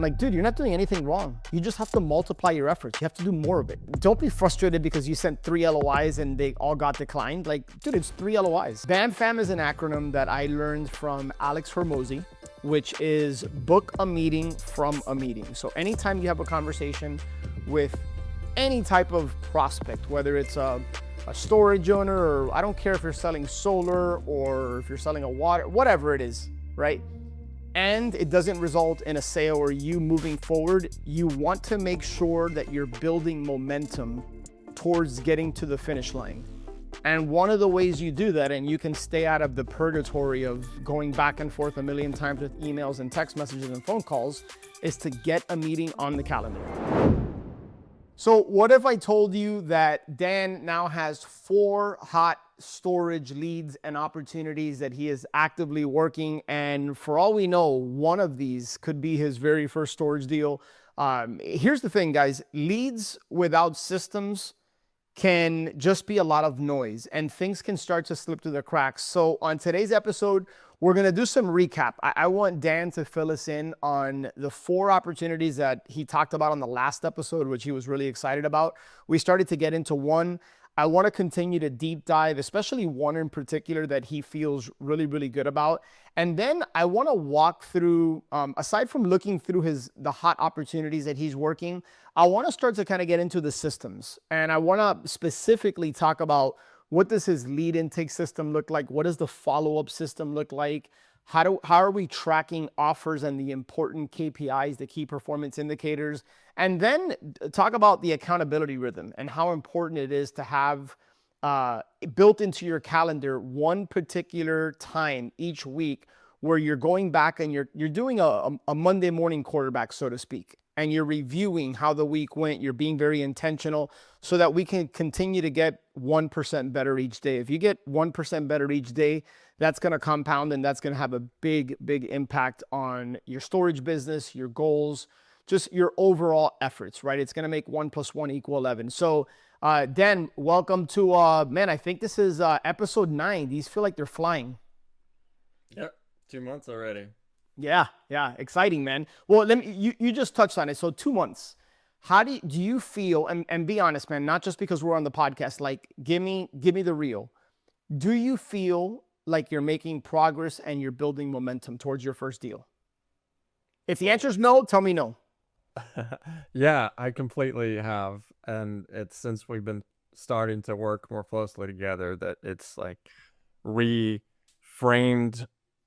I'm like, dude, you're not doing anything wrong. You just have to multiply your efforts. You have to do more of it. Don't be frustrated because you sent 3 LOIs and they all got declined. Like, dude, it's 3 LOIs. BAMFAM is an acronym that I learned from Alex Hormozy, which is book a meeting from a meeting. So anytime you have a conversation with any type of prospect, whether it's a storage owner, or I don't care if you're selling solar or if you're selling a water, whatever it is, right? And it doesn't result in a sale or you moving forward, you want to make sure that you're building momentum towards getting to the finish line. And one of the ways you do that, and you can stay out of the purgatory of going back and forth a million times with emails and text messages and phone calls, is to get a meeting on the calendar. So what if I told you that Dan now has 4 hot storage leads and opportunities that he is actively working, and for all we know, one of these could be his very first storage deal. Here's the thing, guys. Leads without systems can just be a lot of noise and things can start to slip through the cracks. So on today's episode, we're going to do some recap. I want Dan to fill us in on the 4 opportunities that he talked about on the last episode, which he was really excited about. We started to get into one. I want to continue to deep dive, especially one in particular that he feels really, really good about. And then I want to walk through, aside from looking through the hot opportunities that he's working, I want to start to kind of get into the systems. And I want to specifically talk about what does his lead intake system look like? What does the follow-up system look like? How are we tracking offers and the important KPIs, the key performance indicators? And then talk about the accountability rhythm and how important it is to have built into your calendar one particular time each week where you're going back and you're doing a Monday morning quarterback, so to speak, and you're reviewing how the week went. You're being very intentional so that we can continue to get 1% better each day. If you get 1% better each day, that's going to compound and that's going to have a big, big impact on your storage business, your goals, just your overall efforts, right? It's going to make 1 + 1 = 11. So Dan, welcome to, man, I think this is episode 9. These feel like they're flying. Yep, 2 months already. Yeah, exciting, man. Well, you just touched on it. So 2 months. How do you feel, and be honest, man, not just because we're on the podcast, like give me the real. Do you feel like you're making progress and you're building momentum towards your first deal? If the answer is no, tell me no. Yeah, I completely have. And it's since we've been starting to work more closely together that it's like reframed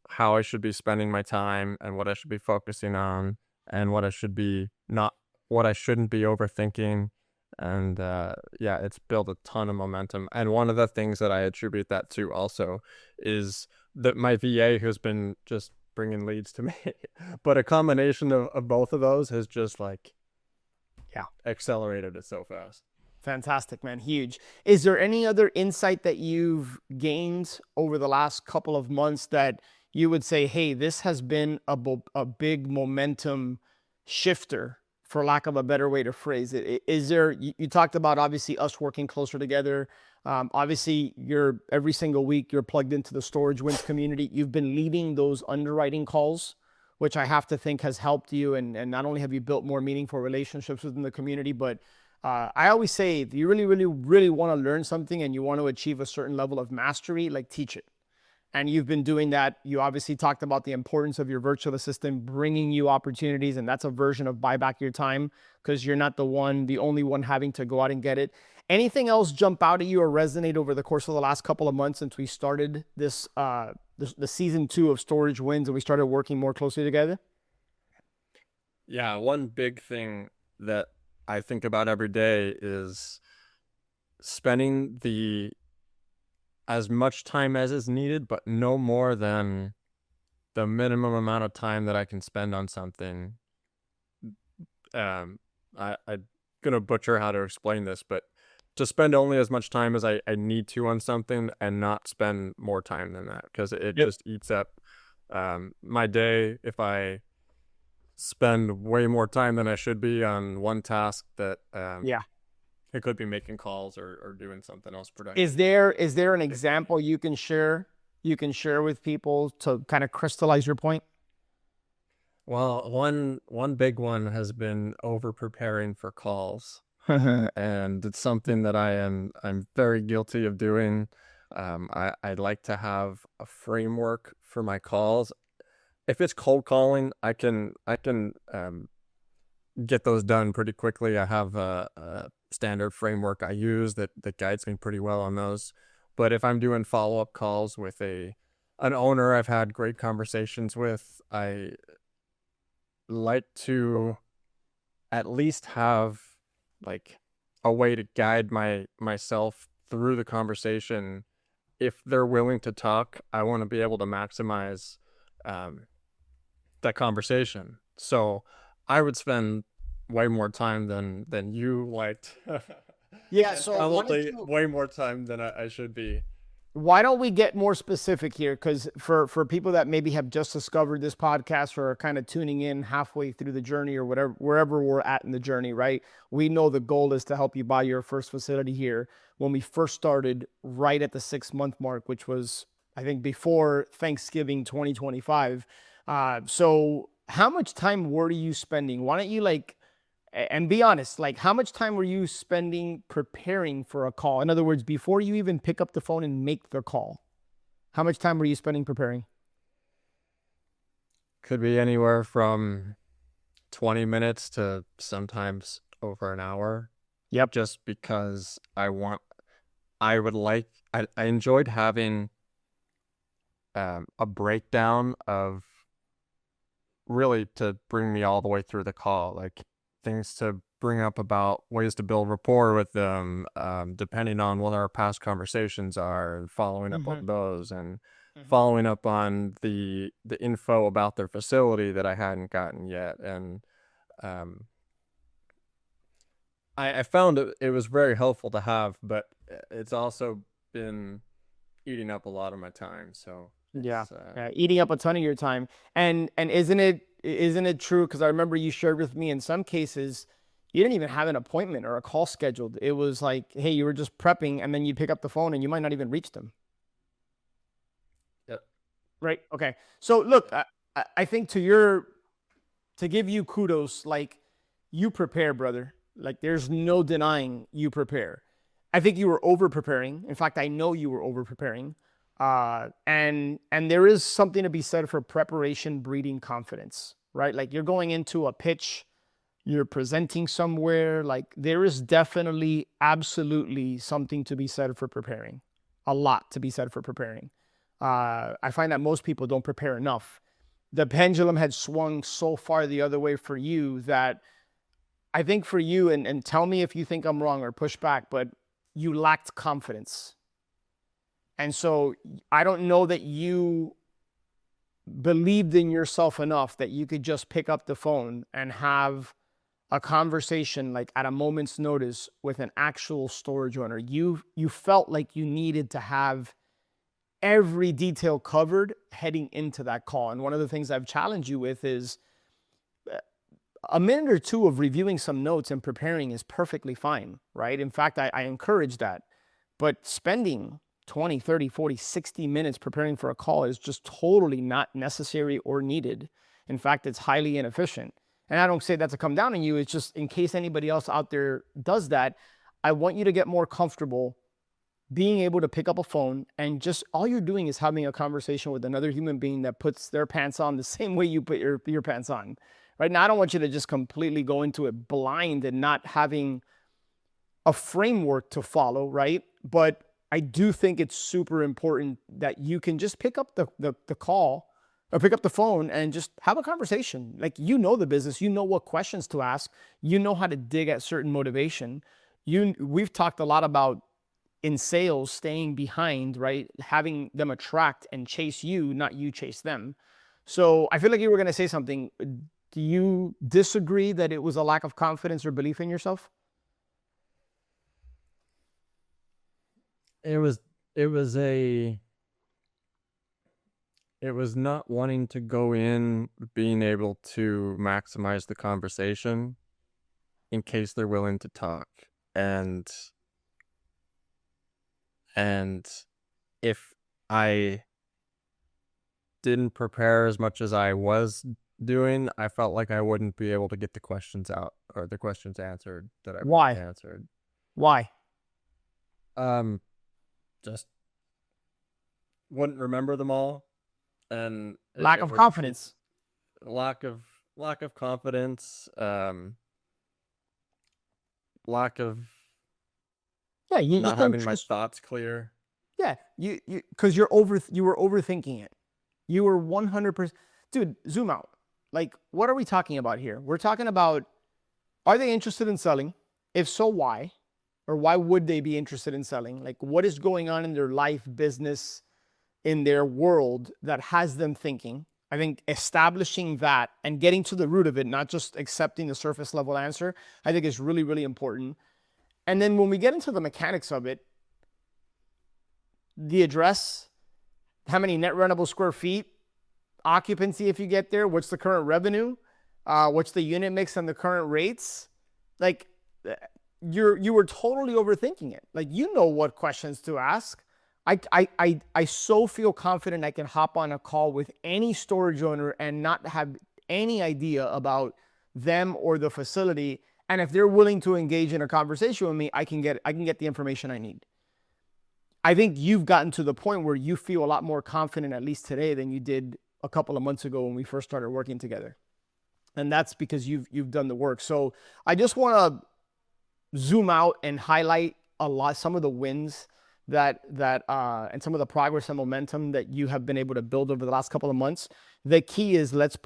how I should be spending my time and what I should be focusing on and what I shouldn't be overthinking. And yeah, it's built a ton of momentum. And one of the things that I attribute that to also is that my VA who's been just bringing leads to me, but a combination of both of those has just accelerated it so fast. Fantastic, man. Huge. Is there any other insight that you've gained over the last couple of months that you would say, hey, this has been a big momentum shifter, for lack of a better way to phrase it? Is there, you talked about obviously us working closer together. Obviously every single week you're plugged into the Storage Wins community. You've been leading those underwriting calls, which I have to think has helped you. And not only have you built more meaningful relationships within the community, but I always say, if you really, really, really want to learn something and you want to achieve a certain level of mastery, like teach it. And you've been doing that. You obviously talked about the importance of your virtual assistant bringing you opportunities, and that's a version of buy back your time because you're not the only one having to go out and get it. Anything else jump out at you or resonate over the course of the last couple of months since we started this, the season 2 of Storage Wins and we started working more closely together? Yeah, one big thing that I think about every day is spending as much time as is needed, but no more than the minimum amount of time that I can spend on something. I'm gonna butcher how to explain this, but to spend only as much time as I need to on something and not spend more time than that, because it just eats up my day if I spend way more time than I should be on one task that it could be making calls or doing something else productive. Is there an example you can share with people to kind of crystallize your point? Well, one big one has been over preparing for calls. And it's something that I'm very guilty of doing. I like to have a framework for my calls. If it's cold calling, I can get those done pretty quickly. I have a standard framework I use that guides me pretty well on those. But if I'm doing follow-up calls with a an owner I've had great conversations with, I like to at least have like a way to guide myself through the conversation. If they're willing to talk, I want to be able to maximize um, that conversation. So I would spend way more time than you liked, Yeah, and so why don't probably you way more time than I should be. why don't we get more specific here? Because for people that maybe have just discovered this podcast or are kind of tuning in halfway through the journey or whatever, wherever we're at in the journey, right? We know the goal is to help you buy your first facility here. When we first started, right at the 6 month mark, which was I think before Thanksgiving 2025. So how much time were you spending? Why don't you like and be honest, like how much time were you spending preparing for a call? In other words, before you even pick up the phone and make the call, how much time were you spending preparing? Could be anywhere from 20 minutes to sometimes over an hour, Yep. just because I would like, I enjoyed having a breakdown of really to bring me all the way through the call, like things to bring up about ways to build rapport with them, depending on what our past conversations are, and following up on Mm-hmm. those, and Mm-hmm. following up on the info about their facility that I hadn't gotten yet. And um, I found it was very helpful to have, but it's also been eating up a lot of my time. So Yeah. it's Yeah. Eating up a ton of your time. And isn't it true? Because I remember you shared with me in some cases you didn't even have an appointment or a call scheduled. It was like, hey, you were just prepping and then you pick up the phone and you might not even reach them. yep. Right. Okay. So look, I think to give you kudos, like you prepare, brother. Like there's no denying you prepare. I think you were over preparing. In fact, I know you were over preparing. And there is something to be said for preparation breeding confidence, right? Like you're going into a pitch, you're presenting somewhere. Like there is definitely, absolutely something to be said for preparing. A lot to be said for preparing. I find that most people don't prepare enough. The pendulum had swung so far the other way for you that I think for you, and tell me if you think I'm wrong or push back, but you lacked confidence. And so I don't know that you believed in yourself enough that you could just pick up the phone and have a conversation like at a moment's notice with an actual storage owner. You felt like you needed to have every detail covered heading into that call. And one of the things I've challenged you with is a minute or two of reviewing some notes and preparing is perfectly fine, right? In fact, I encourage that. But spending 20, 30, 40, 60 minutes preparing for a call is just totally not necessary or needed. In fact, it's highly inefficient. And I don't say that to come down on you. It's just in case anybody else out there does that, I want you to get more comfortable being able to pick up a phone and just all you're doing is having a conversation with another human being that puts their pants on the same way you put your pants on. Right now, I don't want you to just completely go into it blind and not having a framework to follow, right? But I do think it's super important that you can just pick up the call or pick up the phone and just have a conversation. Like you know the business, you know what questions to ask, you know how to dig at certain motivation. We've talked a lot about in sales staying behind, right? Having them attract and chase you, not you chase them. So I feel like you were going to say something. Do you disagree that it was a lack of confidence or belief in yourself? It was it was a it was not wanting to go in being able to maximize the conversation in case they're willing to talk. And and if I didn't prepare as much as I was doing, I felt like I wouldn't be able to get the questions out or the questions answered that I Why? answered. Why? Just wouldn't remember them all, and Lack it of would confidence. lack of confidence, lack of Yeah, you just not don't having my trust. thoughts clear. Yeah, because you were overthinking it. You were 100%. Dude, zoom out. Like, what are we talking about here? We're talking about, are they interested in selling? If so, why? Or why would they be interested in selling? Like, what is going on in their life, business, in their world that has them thinking? I think establishing that and getting to the root of it, not just accepting the surface level answer, I think is really, really important. And then when we get into the mechanics of it, the address, how many net rentable square feet, occupancy if you get there, what's the current revenue, what's the unit mix and the current rates, like you were totally overthinking it. Like, you know what questions to ask. I so feel confident I can hop on a call with any storage owner and not have any idea about them or the facility. And if they're willing to engage in a conversation with me, I can get the information I need. I think you've gotten to the point where you feel a lot more confident, at least today, than you did a couple of months ago when we first started working together. And that's because you've done the work. So I just want to zoom out and highlight some of the wins and some of the progress and momentum that you have been able to build over the last couple of months. The key is let's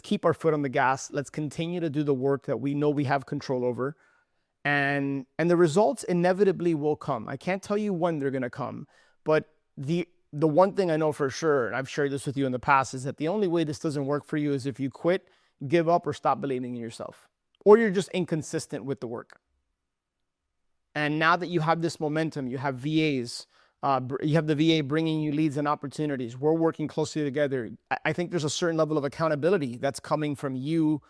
keep our foot on the gas. Let's continue to do the work that we know we have control over. And the results inevitably will come. I can't tell you when they're going to come, but the one thing I know for sure, and I've shared this with you in the past, is that the only way this doesn't work for you is if you quit, give up, or stop believing in yourself, or you're just inconsistent with the work. And now that you have this momentum, you have VAs, you have the VA bringing you leads and opportunities. We're working closely together. I think there's a certain level of accountability that's coming from you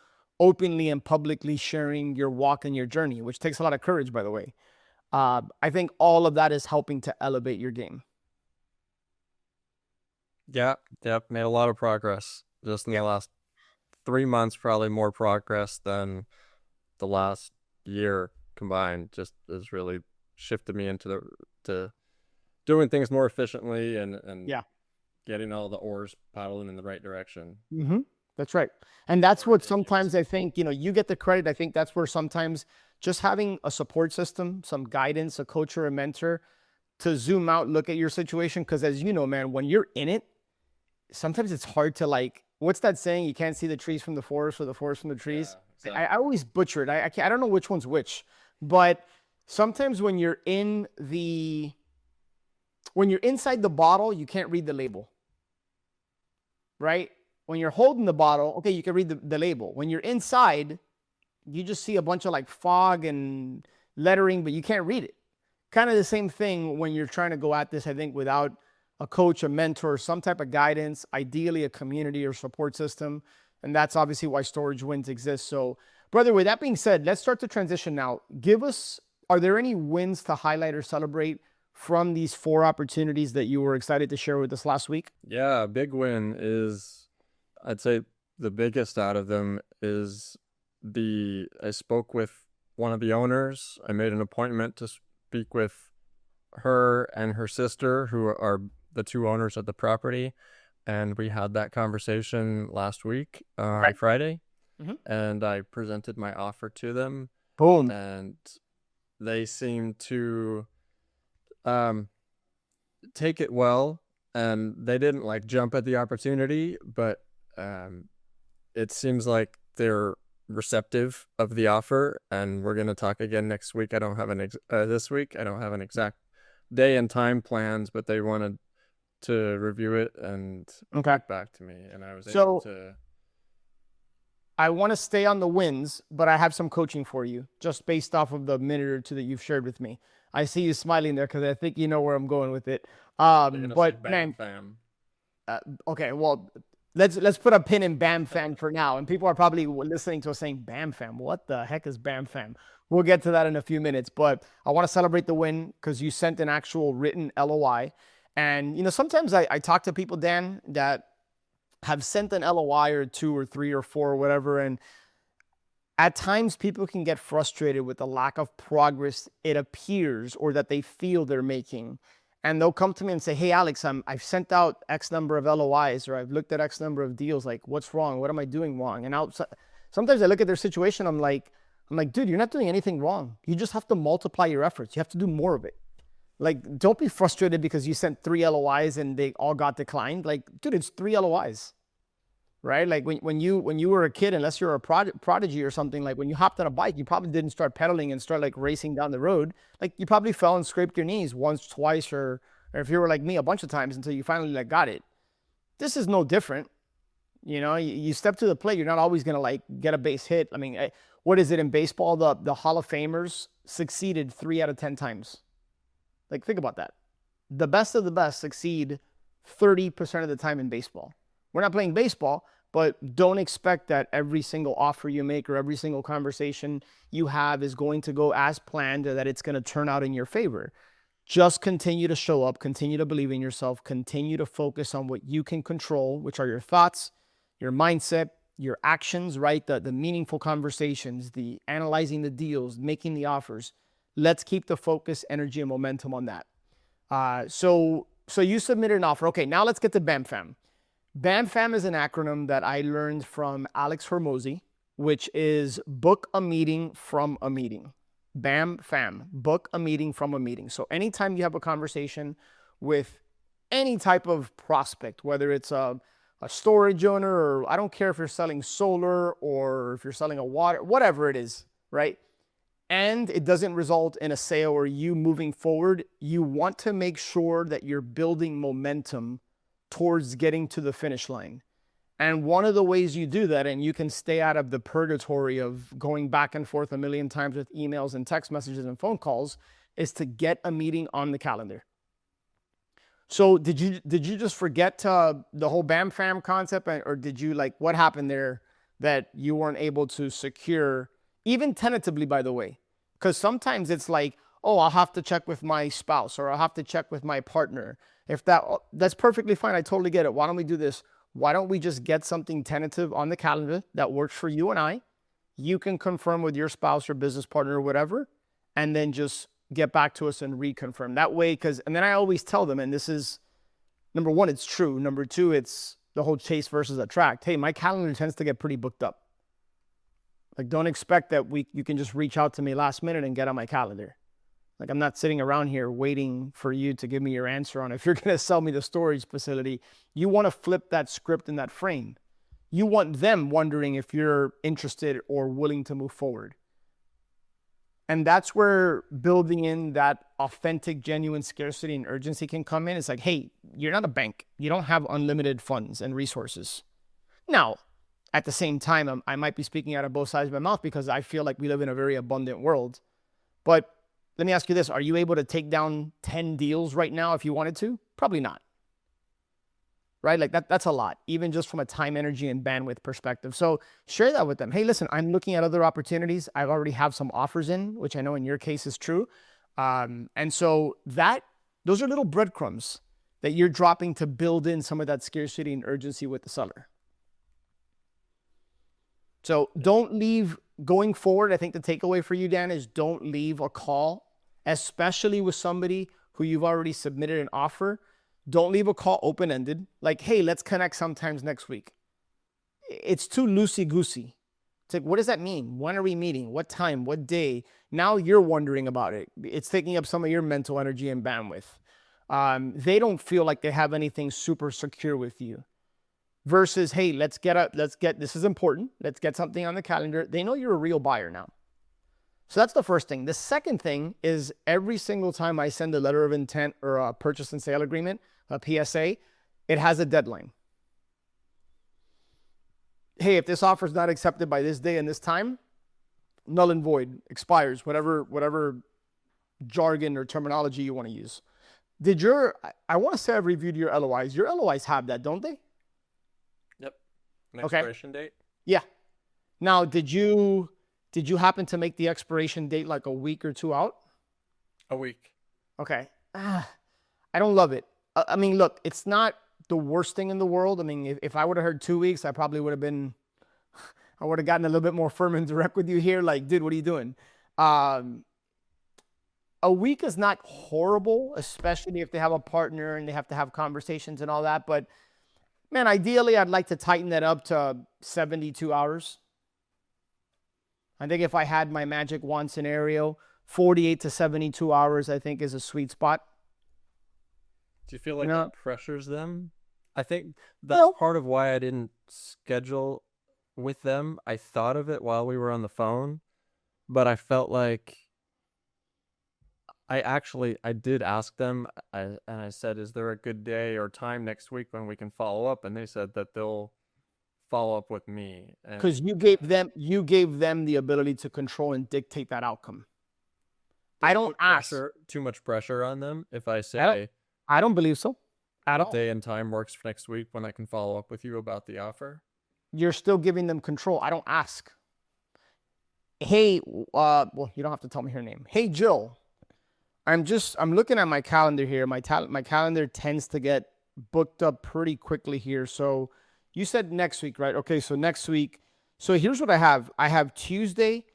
openly and publicly sharing your walk and your journey, which takes a lot of courage, by the way. I think all of that is helping to elevate your game. Yeah, made a lot of progress just in the last 3 months. Probably more progress than the last year combined. Just has really shifted me into to doing things more efficiently and Yeah. getting all the oars paddling in the right direction. Mm-hmm. That's right. And that's what sometimes I think, you get the credit. I think that's where sometimes just having a support system, some guidance, a coach or a mentor to zoom out, look at your situation. Because as you know, man, when you're in it, sometimes it's hard to, like, what's that saying? You can't see the trees from the forest or the forest from the trees. Yeah, exactly. I always butcher it. I don't know which one's which, but sometimes when you're inside the bottle, you can't read the label, right? When you're holding the bottle, okay, you can read the label. When you're inside, you just see a bunch of like fog and lettering, but you can't read it. Kind of the same thing when you're trying to go at this, I think, without a coach, a mentor, some type of guidance, ideally a community or support system. And that's obviously why Storage Wins exists. So, brother, with that being said, let's start the transition now. Are there any wins to highlight or celebrate from these 4 opportunities that you were excited to share with us last week? Yeah, a big win is, I'd say the biggest out of them is I spoke with one of the owners. I made an appointment to speak with her and her sister, who are the 2 owners of the property. And we had that conversation last week, on Friday. Mm-hmm. And I presented my offer to them. Boom. And they seemed to take it well. And they didn't like jump at the opportunity, but it seems like they're receptive of the offer, and we're going to talk again next week. I don't have this week. I don't have an exact day and time plans, but they wanted to review it and get back to me, and I was able to. I want to stay on the wins, but I have some coaching for you, just based off of the minute or 2 that you've shared with me. I see you smiling there because I think you know where I'm going with it. But man, okay, well, let's put a pin in BAMFAM for now. And people are probably listening to us saying, BAMFAM, what the heck is BAMFAM? We'll get to that in a few minutes, but I want to celebrate the win because you sent an actual written LOI. And, sometimes I talk to people, Dan, that have sent an LOI or two or three or four or whatever, and at times people can get frustrated with the lack of progress it appears or that they feel they're making. And they'll come to me and say, hey, Alex, I've sent out X number of LOIs, or I've looked at X number of deals. Like, what's wrong? What am I doing wrong? And sometimes I look at their situation. I'm like, dude, you're not doing anything wrong. You just have to multiply your efforts. You have to do more of it. Like, don't be frustrated because you sent 3 LOIs and they all got declined. Like, dude, it's 3 LOIs. Right? Like when you were a kid, unless you're a prodigy or something, like when you hopped on a bike, you probably didn't start pedaling and start like racing down the road. Like you probably fell and scraped your knees once, twice, or if you were like me, a bunch of times until you finally like got it. This is no different. You know, you step to the plate, you're not always gonna like get a base hit. I mean, what is it in baseball? The Hall of Famers succeeded 3 out of 10 times. Like think about that. The best of the best succeed 30% of the time in baseball. We're not playing baseball, but don't expect that every single offer you make or every single conversation you have is going to go as planned or that it's going to turn out in your favor. Just continue to show up, continue to believe in yourself, continue to focus on what you can control, which are your thoughts, your mindset, your actions, right? The meaningful conversations, the analyzing the deals, making the offers. Let's keep the focus, energy, and momentum on that. So you submitted an offer. Okay, now let's get to BAMFAM. BAMFAM is an acronym that I learned from Alex Hormozy, which is book a meeting from a meeting. BAMFAM, book a meeting from a meeting. So anytime you have a conversation with any type of prospect, whether it's a storage owner, or I don't care if you're selling solar or if you're selling a water, whatever it is, right? And it doesn't result in a sale or you moving forward, you want to make sure that you're building momentum towards getting to the finish line. And one of the ways you do that, and you can stay out of the purgatory of going back and forth a million times with emails and text messages and phone calls, is to get a meeting on the calendar. So did you just forget the whole BAMFAM concept, or did you like, what happened there that you weren't able to secure, even tentatively, by the way? Because sometimes it's like, oh, I'll have to check with my spouse, or I'll have to check with my partner. If that's perfectly fine. I totally get it. Why don't we do this? Why don't we just get something tentative on the calendar that works for you and I? You can confirm with your spouse or business partner or whatever, and then just get back to us and reconfirm. That way, and then I always tell them, and this is, number one, it's true. Number two, it's the whole chase versus attract. Hey, my calendar tends to get pretty booked up. Like, don't expect that you can just reach out to me last minute and get on my calendar. Like, I'm not sitting around here waiting for you to give me your answer on if you're going to sell me the storage facility. You want to flip that script in that frame. You want them wondering if you're interested or willing to move forward. And that's where building in that authentic, genuine scarcity and urgency can come in. It's like, hey, you're not a bank. You don't have unlimited funds and resources. Now, at the same time, I might be speaking out of both sides of my mouth because I feel like we live in a very abundant world. But let me ask you this. Are you able to take down 10 deals right now if you wanted to? Probably not. Right? Like that's a lot, even just from a time, energy, and bandwidth perspective. So share that with them. Hey, listen, I'm looking at other opportunities. I already have some offers in, which I know in your case is true. And so those are little breadcrumbs that you're dropping to build in some of that scarcity and urgency with the seller. So don't leave, going forward, I think the takeaway for you, Dan, is don't leave a call, especially with somebody who you've already submitted an offer. Don't leave a call open-ended. Like, hey, let's connect sometimes next week. It's too loosey-goosey. It's like, what does that mean? When are we meeting? What time? What day? Now you're wondering about it. It's taking up some of your mental energy and bandwidth. They don't feel like they have anything super secure with you. Versus, hey, this is important. Let's get something on the calendar. They know you're a real buyer now. So that's the first thing. The second thing is every single time I send a letter of intent or a purchase and sale agreement, a PSA, it has a deadline. Hey, if this offer is not accepted by this day and this time, null and void, expires, whatever jargon or terminology you want to use. I want to say I've reviewed your LOIs. Your LOIs have that, don't they? Yep. An expiration date? Yeah. Now, did you happen to make the expiration date like a week or two out? A week. Okay. I don't love it. I mean, look, it's not the worst thing in the world. I mean, if I would have heard 2 weeks, I probably would have been, I would have gotten a little bit more firm and direct with you here. Like, dude, what are you doing? Um, a week is not horrible, especially if they have a partner and they have to have conversations and all that. But man, ideally, I'd like to tighten that up to 72 hours. I think if I had my magic wand scenario, 48 to 72 hours, I think is a sweet spot. Do you feel like You know, that pressures them? I think that's well, part of why I didn't schedule with them. I thought of it while we were on the phone, but I felt like I did ask them, and I said, "Is there a good day or time next week when we can follow up?" And they said that they'll follow up with me. And because you gave them the ability to control and dictate that outcome. does I it don't put ask. too much pressure on them if I I say I don't believe so at all. day and time works for next week when I can follow up with you about the offer? You're still giving them control. I don't ask. Hey, well, you don't have to tell me her name. Hey, Jill, I'm looking at my calendar here. My calendar tends to get booked up pretty quickly here. So you said next week, right? Okay, so next week. So here's what I have. I have Tuesday,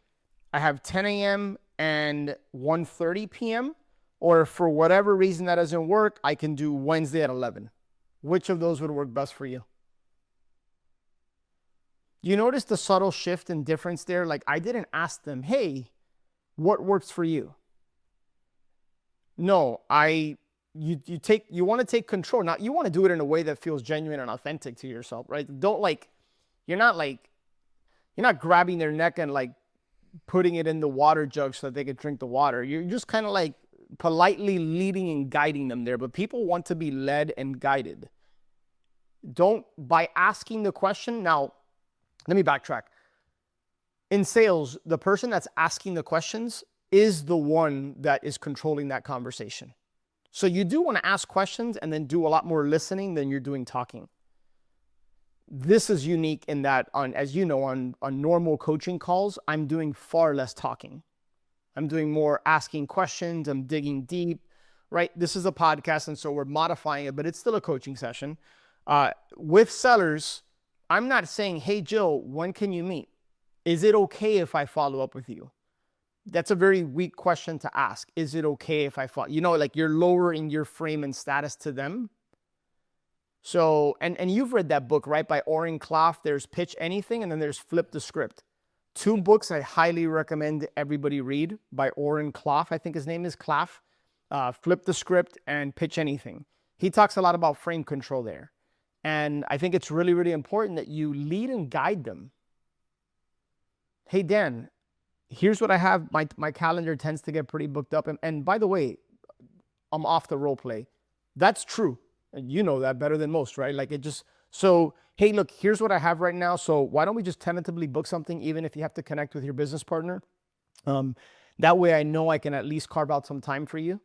I have 10 a.m. and 1:30 p.m. Or for whatever reason that doesn't work, I can do Wednesday at 11. Which of those would work best for you? You notice the subtle shift and difference there? Like I didn't ask them, hey, what works for you? No, you want to take control. Now you want to do it in a way that feels genuine and authentic to yourself, right? Don't you're not like you're not grabbing their neck and like putting it in the water jug so that they could drink the water. You're just kind of like politely leading and guiding them there. But people want to be led and guided. Don't by asking the question. Now, let me backtrack. In sales, the person that's asking the questions is the one that is controlling that conversation. So you do want to ask questions and then do a lot more listening than you're doing talking. This is unique in that as you know, on normal coaching calls, I'm doing far less talking. I'm doing more asking questions. I'm digging deep, right? This is a podcast, and so we're modifying it, but it's still a coaching session. With sellers, I'm not saying, hey, Jill, when can you meet? Is it okay if I follow up with you? That's a very weak question to ask. Is it okay if I follow? Like you're lowering your frame and status to them. So, and you've read that book, right? By Oren Klaff. There's Pitch Anything, and then there's Flip the Script. Two books I highly recommend everybody read by Oren Klaff. I think his name is Klaff. Flip the Script and Pitch Anything. He talks a lot about frame control there. And I think it's really, really important that you lead and guide them. Hey, Dan, here's what I have. My calendar tends to get pretty booked up. And by the way, I'm off the role play. That's true. And you know that better than most, right? Like so, hey, look, here's what I have right now. So why don't we just tentatively book something, even if you have to connect with your business partner? That way I know I can at least carve out some time for you.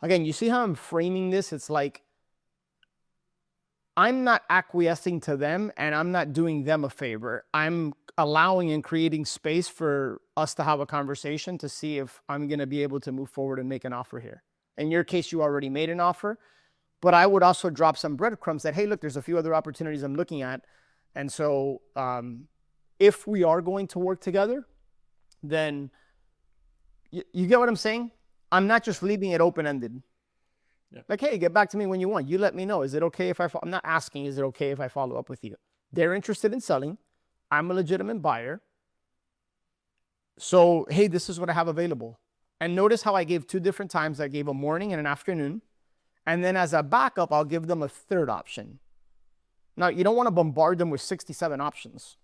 Again, you see how I'm framing this? It's like, I'm not acquiescing to them and I'm not doing them a favor. I'm allowing and creating space for us to have a conversation to see if I'm going to be able to move forward and make an offer here. In your case, you already made an offer, but I would also drop some breadcrumbs that, hey, look, there's a few other opportunities I'm looking at. And so if we are going to work together, then you get what I'm saying? I'm not just leaving it open-ended. Yeah. Like, hey, get back to me when you want. You let me know. Is it okay if I'm not asking, is it okay if I follow up with you? They're interested in selling. I'm a legitimate buyer. So, hey, this is what I have available. And notice how I gave two different times. I gave a morning and an afternoon. And then as a backup, I'll give them a third option. Now, you don't want to bombard them with 67 options.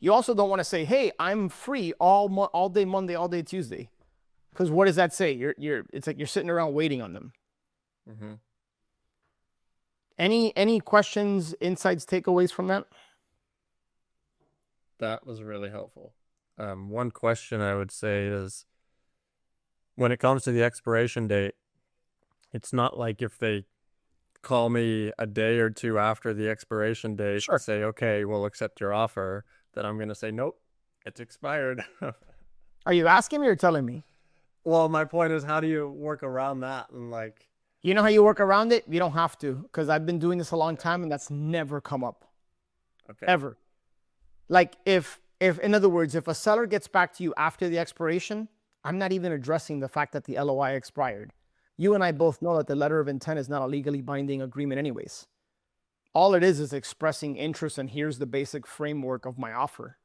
You also don't want to say, hey, I'm free all day Monday, all day Tuesday. Because what does that say? It's like you're sitting around waiting on them. Mm-hmm. Any questions, insights, takeaways from that? That was really helpful. One question I would say is, when it comes to the expiration date, it's not like if they call me a day or two after the expiration date and say, okay, we'll accept your offer, that I'm going to say, nope, it's expired. Are you asking me or telling me? Well, my point is, how do you work around that? And like, You know how you work around it? You don't have to, because I've been doing this a long time and that's never come up. Okay. Ever. Like if in other words, if a seller gets back to you after the expiration, I'm not even addressing the fact that the LOI expired. You and I both know that the letter of intent is not a legally binding agreement anyways. All it is expressing interest, and here's the basic framework of my offer.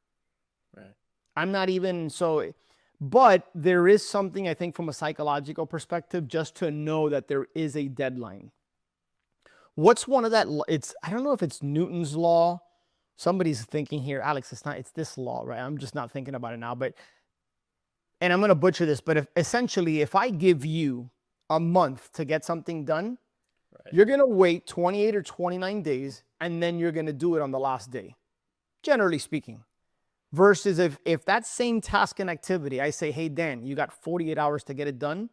Right. I'm not even so, but there is something I think from a psychological perspective just to know that there is a deadline. What's one of that? I don't know if it's Newton's law. Somebody's thinking here, Alex, it's this law, right? I'm just not thinking about it now, and I'm going to butcher this, but if I give you a month to get something done, right, you're going to wait 28 or 29 days, and then you're going to do it on the last day, generally speaking. Versus if that same task and activity, I say, hey, Dan, you got 48 hours to get it done,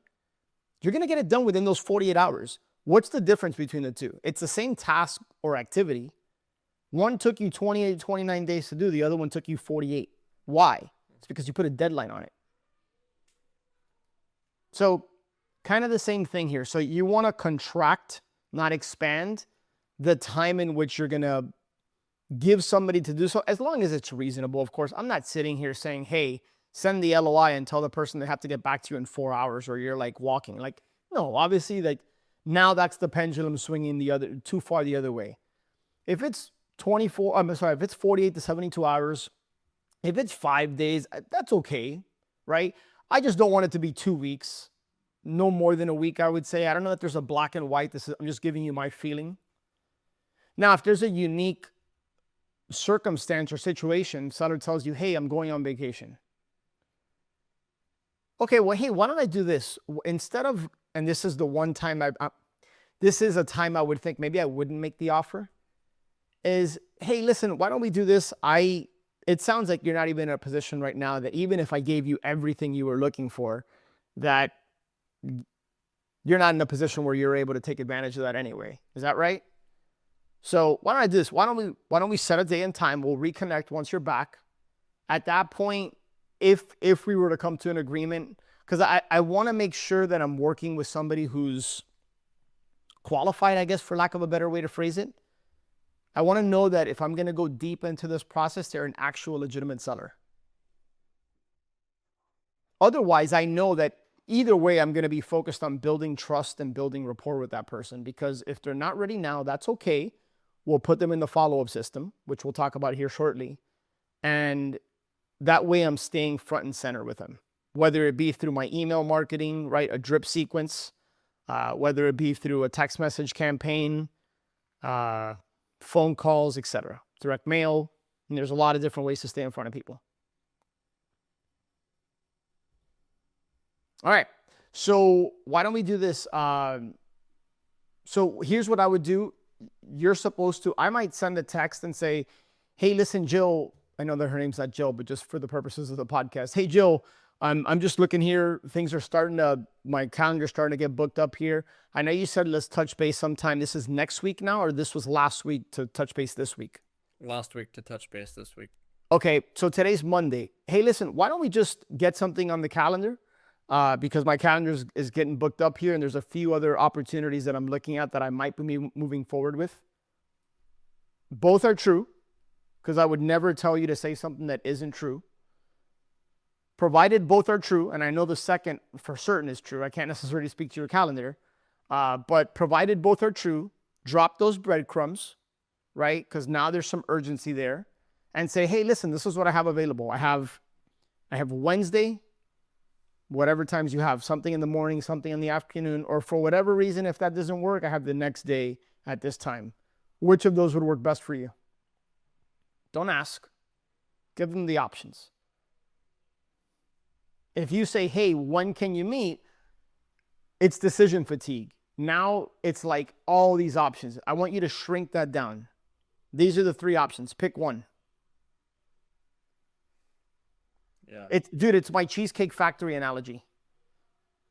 you're going to get it done within those 48 hours. What's the difference between the two? It's the same task or activity. One took you 28, 29 days to do. The other one took you 48. Why? It's because you put a deadline on it. So kind of the same thing here. So you want to contract, not expand, the time in which you're going to give somebody to do so, as long as it's reasonable. Of course, I'm not sitting here saying, hey, send the LOI and tell the person they have to get back to you in 4 hours, or you're like walking. Like, no, obviously, like now that's the pendulum swinging too far the other way. If it's if it's 48 to 72 hours, if it's 5 days, that's okay, right? I just don't want it to be 2 weeks, no more than a week, I would say. I don't know that there's a black and white. I'm just giving you my feeling. Now, if there's a unique circumstance or situation, seller tells you, hey, I'm going on vacation. Okay, well, hey, why don't I do this? Instead of, and this is the one time this is a time I would think maybe I wouldn't make the offer, is, hey, listen, why don't we do this? It sounds like you're not even in a position right now that even if I gave you everything you were looking for, that you're not in a position where you're able to take advantage of that anyway. Is that right? So why don't I do this? Why don't we set a day and time? We'll reconnect once you're back. At that point, if we were to come to an agreement, because I want to make sure that I'm working with somebody who's qualified, I guess, for lack of a better way to phrase it. I want to know that if I'm going to go deep into this process, they're an actual legitimate seller. Otherwise, I know that either way, I'm going to be focused on building trust and building rapport with that person, because if they're not ready now, that's okay. We'll put them in the follow-up system, which we'll talk about here shortly. And that way I'm staying front and center with them, whether it be through my email marketing, right? A drip sequence, whether it be through a text message campaign, phone calls, etc., direct mail. And there's a lot of different ways to stay in front of people. All right. So why don't we do this? So here's what I would do. You're supposed to, I might send a text and say, hey, listen, Jill, I know that her name's not Jill, but just for the purposes of the podcast. Hey, Jill, I'm just looking here. Things are my calendar's starting to get booked up here. I know you said let's touch base sometime. This is next week now, or this was last week to touch base this week? Last week to touch base this week. Okay, so today's Monday. Hey, listen, why don't we just get something on the calendar? Because my calendar is getting booked up here, and there's a few other opportunities that I'm looking at that I might be moving forward with. Both are true, because I would never tell you to say something that isn't true. Provided both are true, and I know the second for certain is true. I can't necessarily speak to your calendar, but provided both are true, drop those breadcrumbs, right? Because now there's some urgency there, and say, hey, listen, this is what I have available. I have Wednesday, whatever times you have, something in the morning, something in the afternoon, or for whatever reason, if that doesn't work, I have the next day at this time. Which of those would work best for you? Don't ask. Give them the options. If you say, hey, when can you meet? It's decision fatigue. Now it's like all these options. I want you to shrink that down. These are the 3 options. Pick one. Yeah. It's my Cheesecake Factory analogy.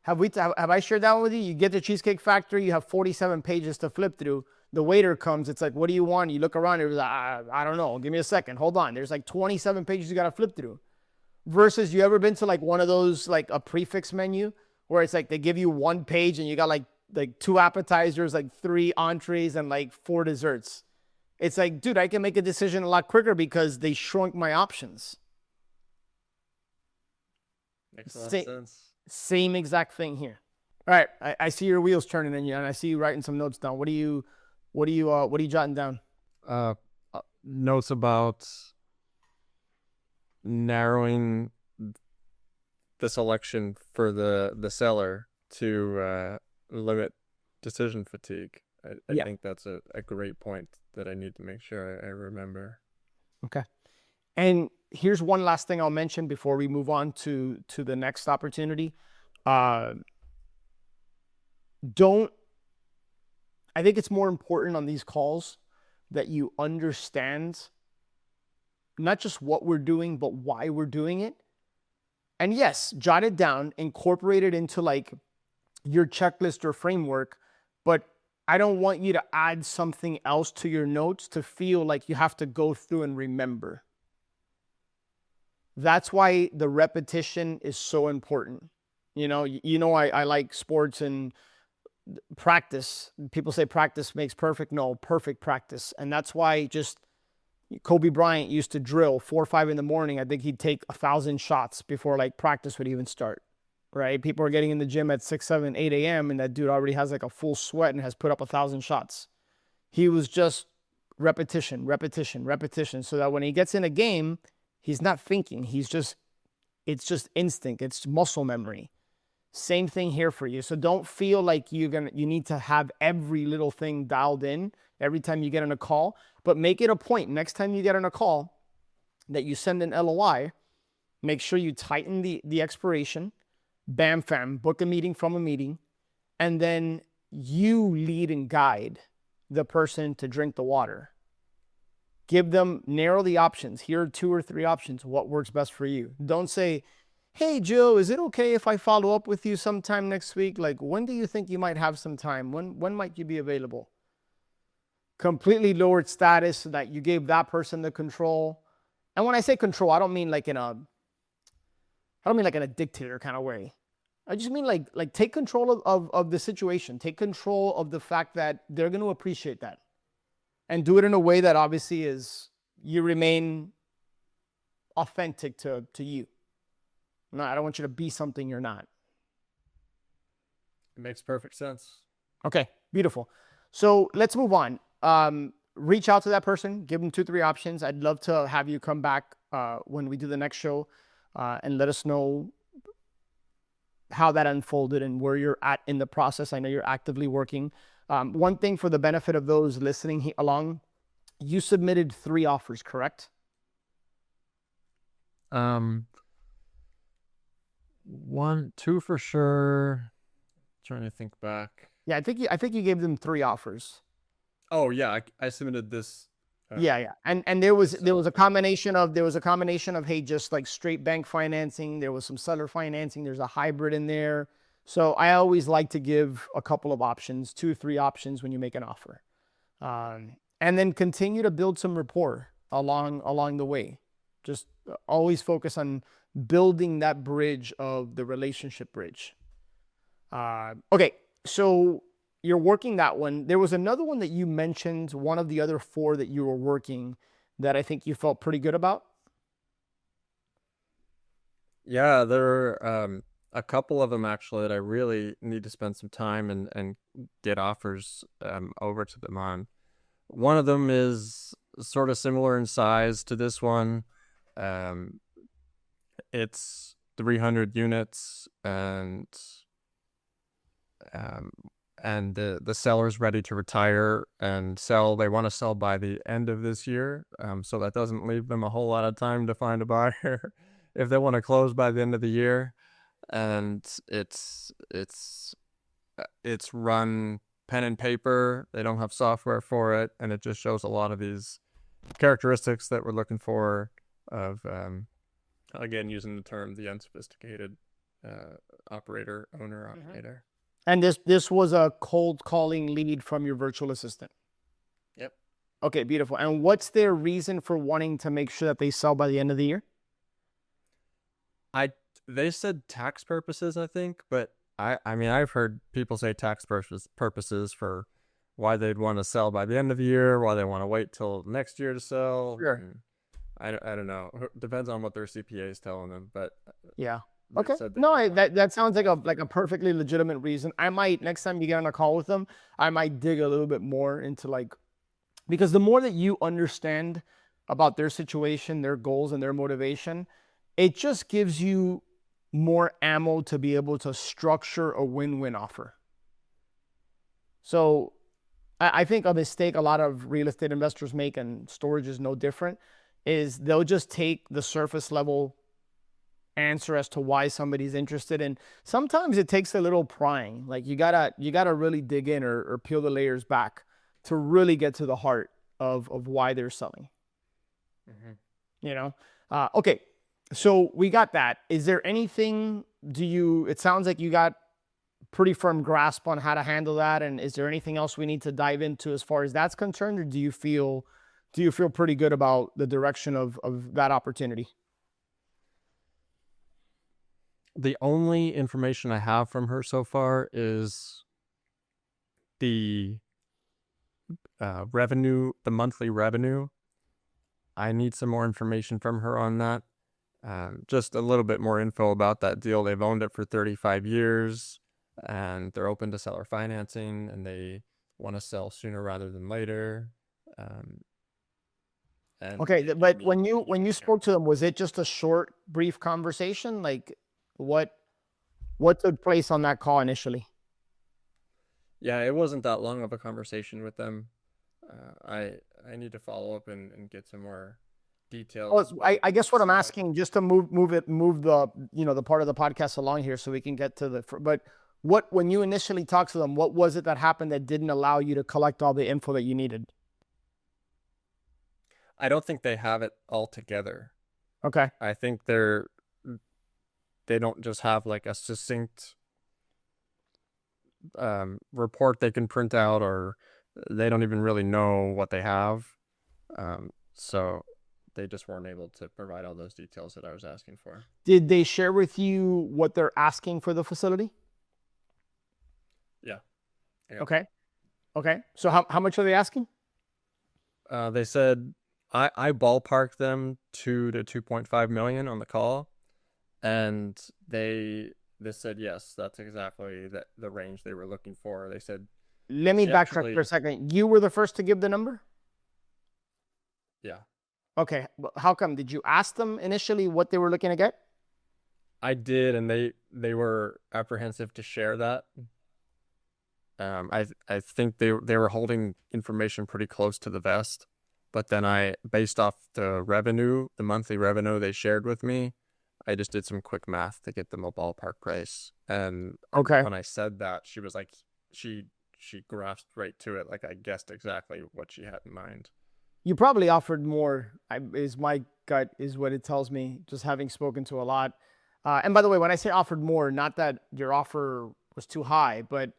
Have I shared that one with you? You get the Cheesecake Factory, you have 47 pages to flip through. The waiter comes, it's like, what do you want? You look around, it's like, I don't know. Give me a second. Hold on. There's like 27 pages you got to flip through. Versus, you ever been to like one of those, like a prefix menu where it's like they give you one page and you got like like 2 appetizers, like 3 entrees, and like 4 desserts. It's like, dude, I can make a decision a lot quicker because they shrunk my options. Makes a lot of sense. Same exact thing here. All right, I see your wheels turning in you, and I see you writing some notes down. What are you jotting down? Notes about narrowing the selection for the seller to limit decision fatigue. I think that's a great point that I need to make sure I remember. Okay. And here's one last thing I'll mention before we move on to the next opportunity. I think it's more important on these calls that you understand not just what we're doing, but why we're doing it. And yes, jot it down, incorporate it into like your checklist or framework, but I don't want you to add something else to your notes to feel like you have to go through and remember. That's why the repetition is so important. I like sports and practice. People say practice makes perfect. No, perfect practice. And that's why just Kobe Bryant used to drill 4 or 5 in the morning. I think he'd take 1,000 shots before like practice would even start. Right? People are getting in the gym at 6, 7, 8 a.m. and that dude already has like a full sweat and has put up 1,000 shots. He was just repetition, repetition, repetition. So that when he gets in a game, he's not thinking. It's just instinct. It's muscle memory. Same thing here for you. So don't feel like you need to have every little thing dialed in every time you get on a call, but make it a point next time you get on a call that you send an LOI, make sure you tighten the expiration, BAMFAM, book a meeting from a meeting, and then you lead and guide the person to drink the water. Narrow the options. Here are 2 or 3 options. What works best for you? Don't say, hey, Joe, is it okay if I follow up with you sometime next week? Like, when do you think you might have some time? When might you be available? Completely lowered status so that you gave that person the control. And when I say control, I don't mean like in a dictator kind of way. I just mean like take control of the situation. Take control of the fact that they're going to appreciate that. And do it in a way that obviously is you remain authentic to you. No, I don't want you to be something you're not. It makes perfect sense. Okay, beautiful. So let's move on. Reach out to that person, give them 2, 3 options. I'd love to have you come back when we do the next show and let us know how that unfolded and where you're at in the process. I know you're actively working. One thing for the benefit of those listening along, you submitted 3 offers, correct? 1, 2 for sure. Trying to think back. Yeah, I think you gave them 3 offers. Oh yeah, I submitted this. Yeah. And there was a combination of hey, just like straight bank financing. There was some seller financing. There's a hybrid in there. So I always like to give a couple of options, 2 or 3 options when you make an offer, and then continue to build some rapport along the way. Just always focus on building that bridge of the relationship bridge. Okay, so you're working that one. There was another one that you mentioned, one of the other 4 that you were working that I think you felt pretty good about. Yeah, there are a couple of them actually that I really need to spend some time and get offers over to them on. One of them is sort of similar in size to this one. It's 300 units and the seller's ready to retire and sell. They want to sell by the end of this year, so that doesn't leave them a whole lot of time to find a buyer if they want to close by the end of the year. And it's run pen and paper. They don't have software for it, and it just shows a lot of these characteristics that we're looking for of again, using the term the unsophisticated owner operator. And this was a cold calling lead from your virtual assistant. Yep. Okay, beautiful. And what's their reason for wanting to make sure that they sell by the end of the year? They said tax purposes, I think, but I mean, I've heard people say tax purposes for why they'd want to sell by the end of the year, why they want to wait till next year to sell. Sure. I don't know. Depends on what their CPA is telling them, but Yeah. they Okay. said they No, just want that sounds like a perfectly legitimate reason. I might next time you get on a call with them, I might dig a little bit more into like because the more that you understand about their situation, their goals, and their motivation, it just gives you more ammo to be able to structure a win-win offer. So I think a mistake a lot of real estate investors make, and storage is no different, is they'll just take the surface level answer as to why somebody's interested. And sometimes it takes a little prying. Like you gotta really dig in or peel the layers back to really get to the heart of why they're selling. You know? Okay. So we got that. Is there anything it sounds like you got pretty firm grasp on how to handle that. And is there anything else we need to dive into as far as that's concerned? Or do you feel pretty good about the direction of that opportunity? The only information I have from her so far is the revenue, the monthly revenue. I need some more information from her on that. Just a little bit more info about that deal. They've owned it for 35 years and they're open to seller financing and they want to sell sooner rather than later. And Okay, but when you spoke to them, was it just a short, brief conversation? Like what took place on that call initially? yeah, it wasn't that long of a conversation with them. I need to follow up and get some more details. Oh, I guess what I'm asking, just to move the the part of the podcast along here, so we can get to but when you initially talked to them, what was it that happened that didn't allow you to collect all the info that you needed? I don't think they have it all together. Okay. I think they don't just have like a succinct report they can print out, or they don't even really know what they have. So they just weren't able to provide all those details that I was asking for. Did they share with you what they're asking for the facility? Yeah. Yep. Okay. Okay. So how much are they asking? They said I ballparked them 2 to 2.5 million on the call, and they said yes, that's exactly the range they were looking for. They said, Let me backtrack for a second. You were the first to give the number? yeah. Okay. How come? Did you ask them initially what they were looking to get? I did, and they were apprehensive to share that. I think they were holding information pretty close to the vest, but then based off the monthly revenue they shared with me, I just did some quick math to get them a ballpark price. And Okay. when I said that, she was like, she grasped right to it. Like I guessed exactly what she had in mind. You probably offered more, is my gut, is what it tells me, just having spoken to a lot. And by the way, when I say offered more, not that your offer was too high, but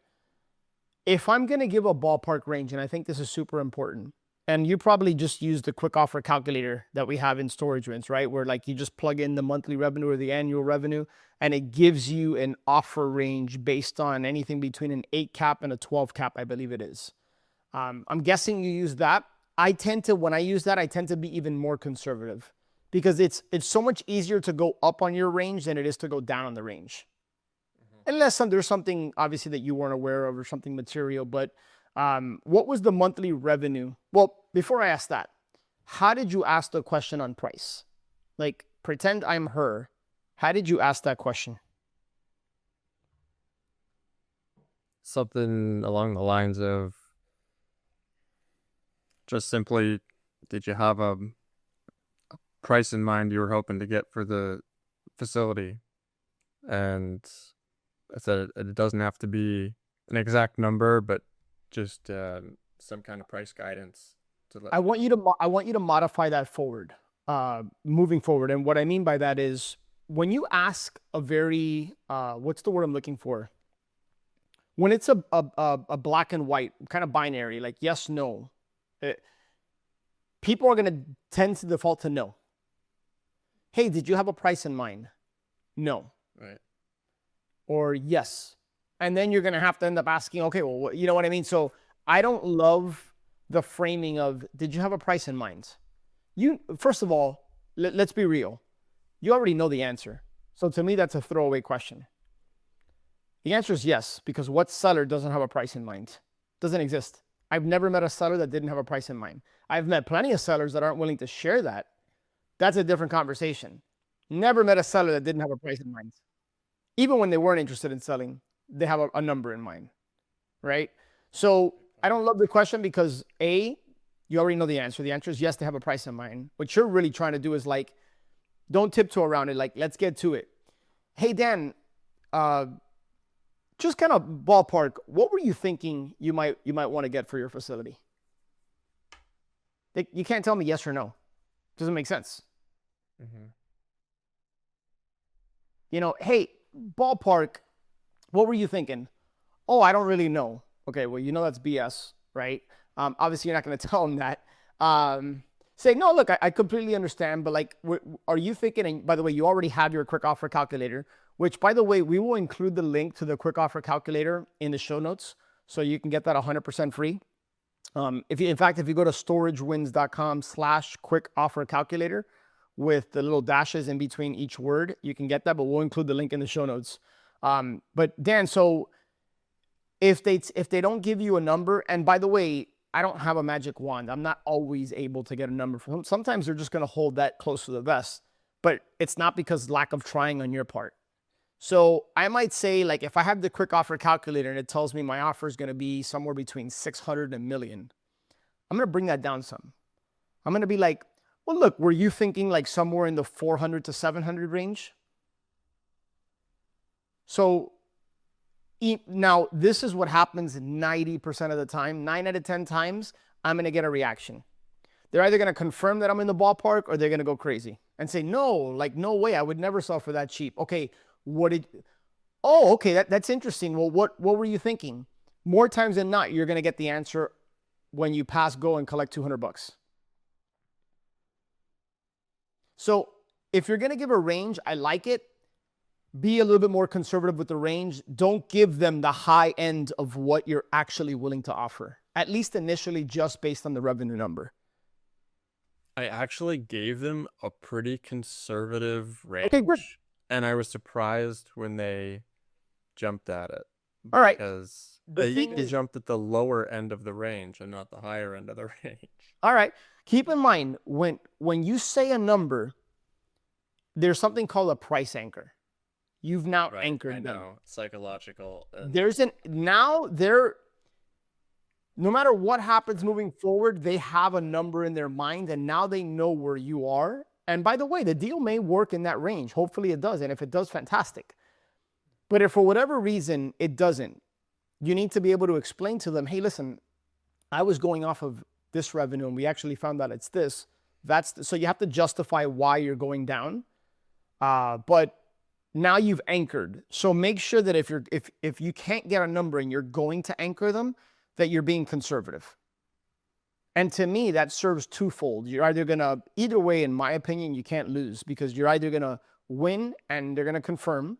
if I'm going to give a ballpark range, and I think this is super important, and you probably just use the quick offer calculator that we have in Storage Wins, right? Where like you just plug in the monthly revenue or the annual revenue, and it gives you an offer range based on anything between an 8 cap and a 12 cap, I believe it is. I'm guessing you use that. When I use that, I tend to be even more conservative because it's so much easier to go up on your range than it is to go down on the range. Unless there's something obviously that you weren't aware of or something material. But what was the monthly revenue? Well, before I ask that, how did you ask the question on price? Like pretend I'm her. How did you ask that question? Something along the lines of just simply, did you have a price in mind you were hoping to get for the facility? And I said it doesn't have to be an exact number, but just some kind of price guidance. I want you to modify that forward, moving forward. And what I mean by that is when you ask a very what's the word I'm looking for? When it's a black and white kind of binary, like yes, no, people are going to tend to default to no. Hey, did you have a price in mind? No. Right. Or yes. And then you're going to have to end up asking, okay, well, you know what I mean? So I don't love the framing of, did you have a price in mind? First of all, let's be real. You already know the answer. So to me, that's a throwaway question. The answer is yes, because what seller doesn't have a price in mind? Doesn't exist. I've never met a seller that didn't have a price in mind. I've met plenty of sellers that aren't willing to share that. That's a different conversation. Never met a seller that didn't have a price in mind. Even when they weren't interested in selling, they have a number in mind, right? So I don't love the question because A, you already know the answer. The answer is yes, they have a price in mind. What you're really trying to do is like, don't tiptoe around it. Like, let's get to it. Hey, Dan, just kind of ballpark, what were you thinking you might want to get for your facility? You can't tell me yes or no. Doesn't make sense. Mm-hmm. You know, hey, ballpark, what were you thinking? Oh, I don't really know. Okay, well, you know that's BS, right? Obviously, you're not going to tell them that. Say, no, look, I completely understand, but like, are you thinking, and by the way, you already have your quick offer calculator, which by the way, we will include the link to the quick offer calculator in the show notes, so you can get that 100% free. If you go to storagewins.com/quick offer calculator with the little dashes in between each word, you can get that, but we'll include the link in the show notes. But Dan, so if they don't give you a number, and by the way, I don't have a magic wand. I'm not always able to get a number from them. Sometimes they're just going to hold that close to the vest, but it's not because lack of trying on your part. So I might say, like, if I have the quick offer calculator and it tells me my offer is going to be somewhere between 600 and $1 million, I'm going to bring that down some. I'm going to be like, well, look, were you thinking like somewhere in the 400 to 700 range? So now, this is what happens 90% of the time. 9 out of 10 times, I'm going to get a reaction. They're either going to confirm that I'm in the ballpark or they're going to go crazy and say, no, like, no way. I would never sell for that cheap. Okay, okay, that's interesting. Well, what were you thinking? More times than not, you're going to get the answer when you pass go and collect $200. So if you're going to give a range, I like it. Be a little bit more conservative with the range. Don't give them the high end of what you're actually willing to offer, at least initially, just based on the revenue number. I actually gave them a pretty conservative range. Okay, good. And I was surprised when they jumped at it. All right. Because they jumped at the lower end of the range and not the higher end of the range. All right. Keep in mind, when you say a number, there's something called a price anchor. You've now anchored them. I know, psychological. No matter what happens moving forward, they have a number in their mind, and now they know where you are. And by the way, the deal may work in that range. Hopefully it does. And if it does, fantastic. But if for whatever reason it doesn't, you need to be able to explain to them, hey, listen, I was going off of this revenue and we actually found out it's this. So you have to justify why you're going down. But now you've anchored. So make sure that if you can't get a number and you're going to anchor them, that you're being conservative. And to me, that serves twofold. You're either way, in my opinion, you can't lose, because you're either going to win and they're going to confirm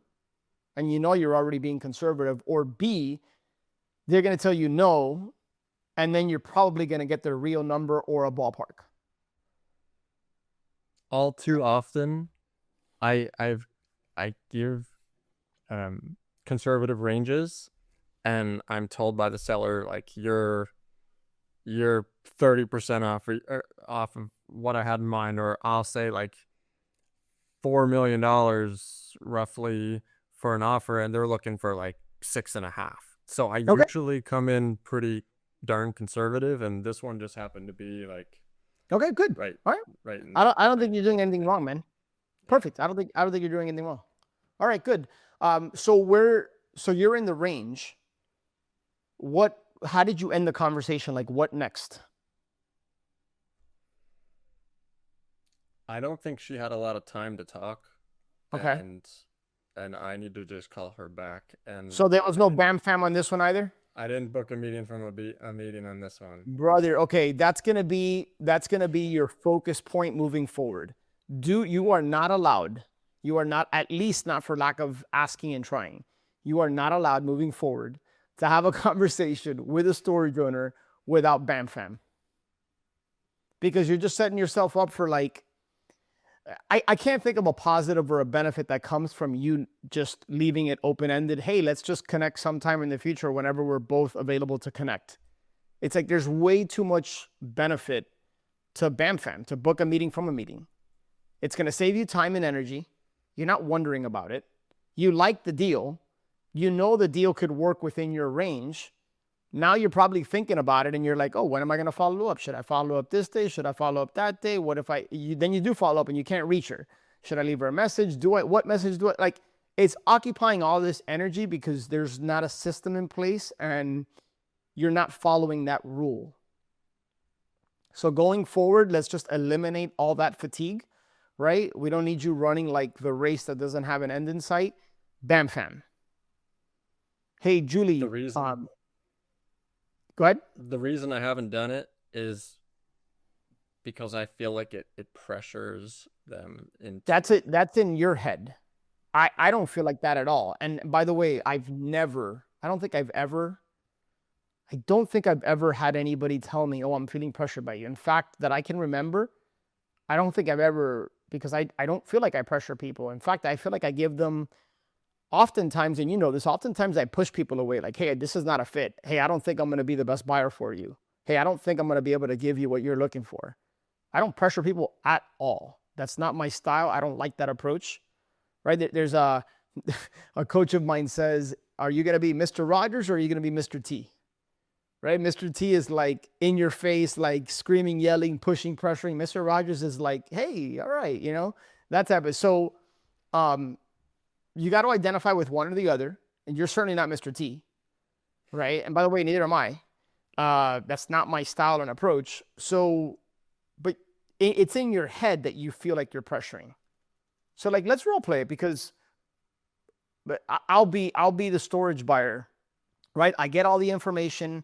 and you know you're already being conservative, or B, they're going to tell you no, and then you're probably going to get their real number or a ballpark. All too often, I give conservative ranges, and I'm told by the seller, like, you're 30% off of what I had in mind, or I'll say like $4 million roughly for an offer, and they're looking for like 6.5. So I usually come in pretty darn conservative, and this one just happened to be like, okay, good. Right. All right. I don't think you're doing anything wrong, man. Perfect. I don't think you're doing anything wrong. All right, good. So you're in the range. How did you end the conversation? Like, what next? I don't think she had a lot of time to talk. Okay. And I need to just call her back. And so there was no BAMFAM on this one either? I didn't book a meeting from a meeting on this one. Brother, okay, that's gonna be your focus point moving forward. You are not allowed. You are not, at least not for lack of asking and trying. you are not allowed moving forward to have a conversation with a storage owner without BAMFAM. Because you're just setting yourself up for like, I can't think of a positive or a benefit that comes from you just leaving it open-ended. Hey, let's just connect sometime in the future whenever we're both available to connect. It's like there's way too much benefit to BAMFAM, to book a meeting from a meeting. It's going to save you time and energy. You're not wondering about it. You like the deal. You know the deal could work within your range. Now you're probably thinking about it and you're like, oh, when am I going to follow up? Should I follow up this day? Should I follow up that day? What if then you do follow up and you can't reach her. Should I leave her a message? What message do I, like, it's occupying all this energy because there's not a system in place and you're not following that rule. So going forward, let's just eliminate all that fatigue, right? We don't need you running like the race that doesn't have an end in sight. BAMFAM. Hey, Julie. The reason, go ahead. the reason I haven't done it is because I feel like it pressures them into That's it. That's in your head. I don't feel like that at all. And by the way, I don't think I've ever had anybody tell me, oh, I'm feeling pressured by you. In fact, that I can remember, I don't think I've ever, because I don't feel like I pressure people. In fact, I feel like I give them, oftentimes, and you know this, oftentimes I push people away. Like, hey, this is not a fit. Hey, I don't think I'm going to be the best buyer for you. Hey, I don't think I'm going to be able to give you what you're looking for. I don't pressure people at all. That's not my style. I don't like that approach, right? There's a coach of mine says, are you going to be Mr. Rogers or are you going to be Mr. T? Right? Mr. T is like in your face, like screaming, yelling, pushing, pressuring. Mr. Rogers is like, hey, all right, you know, that type of. So you got to identify with one or the other, and you're certainly not Mr. T, right? And by the way, neither am I. That's not my style and approach. So, but it's in your head that you feel like you're pressuring. So like, let's role play it because I'll be the storage buyer, right? I get all the information.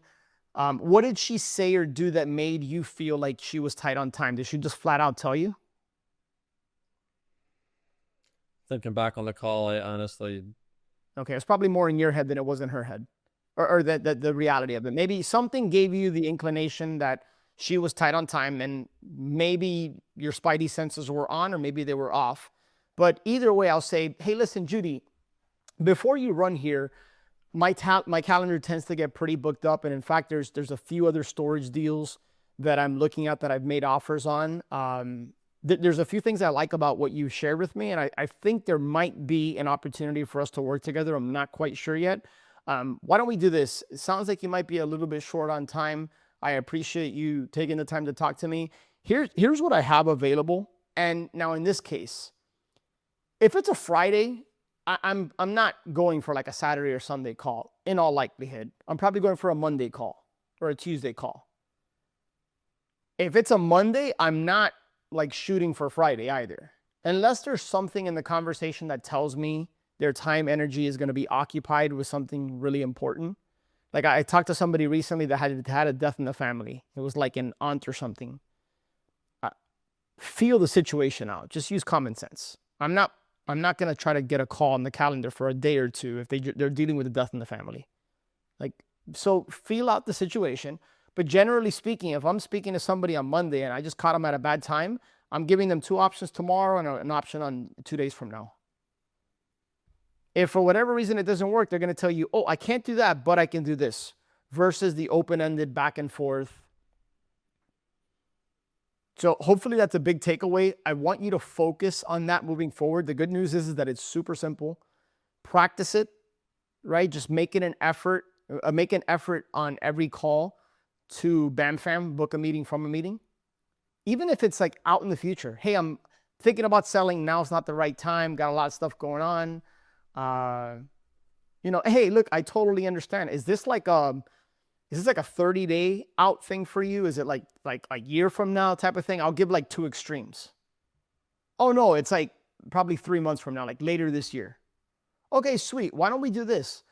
What did she say or do that made you feel like she was tight on time? Did she just flat out tell you? thinking back on the call. I honestly, Okay, it's probably more in your head than it was in her head, or the reality of it. Maybe something gave you the inclination that she was tight on time, and maybe your spidey senses were on, or maybe they were off. But either way, I'll say, hey, listen, Judy, before you run here, my calendar tends to get pretty booked up, and in fact, there's a few other storage deals that I'm looking at that I've made offers on. There's a few things I like about what you shared with me, and I think there might be an opportunity for us to work together. I'm not quite sure yet. Why don't we do this? It sounds like you might be a little bit short on time. I appreciate you taking the time to talk to me. Here's what I have available. And now in this case, if it's a Friday, I'm not going for like a Saturday or Sunday call in all likelihood. I'm probably going for a Monday call or a Tuesday call. If it's a Monday, I'm not like shooting for Friday either. Unless there's something in the conversation that tells me their time energy is going to be occupied with something really important. Like I talked to somebody recently that had a death in the family. It was like an aunt or something. Feel the situation out. Just use common sense. I'm not going to try to get a call on the calendar for a day or two if they're dealing with a death in the family. Like, so feel out the situation. But generally speaking, if I'm speaking to somebody on Monday and I just caught them at a bad time, I'm giving them 2 options tomorrow and an option on 2 days from now. If for whatever reason it doesn't work, they're going to tell you, oh, I can't do that, but I can do this, versus the open-ended back and forth. So hopefully that's a big takeaway. I want you to focus on that moving forward. The good news is that it's super simple. Practice it, right? Just make an effort on every call to BAMFAM, book a meeting from a meeting. Even if it's like out in the future. Hey, I'm thinking about selling. Now's not the right time. Got a lot of stuff going on. Hey, look, I totally understand. Is this like a 30-day out thing for you? Is it like a year from now type of thing? I'll give like 2 extremes. Oh no, it's like probably 3 months from now, like later this year. Okay, sweet. Why don't we do this?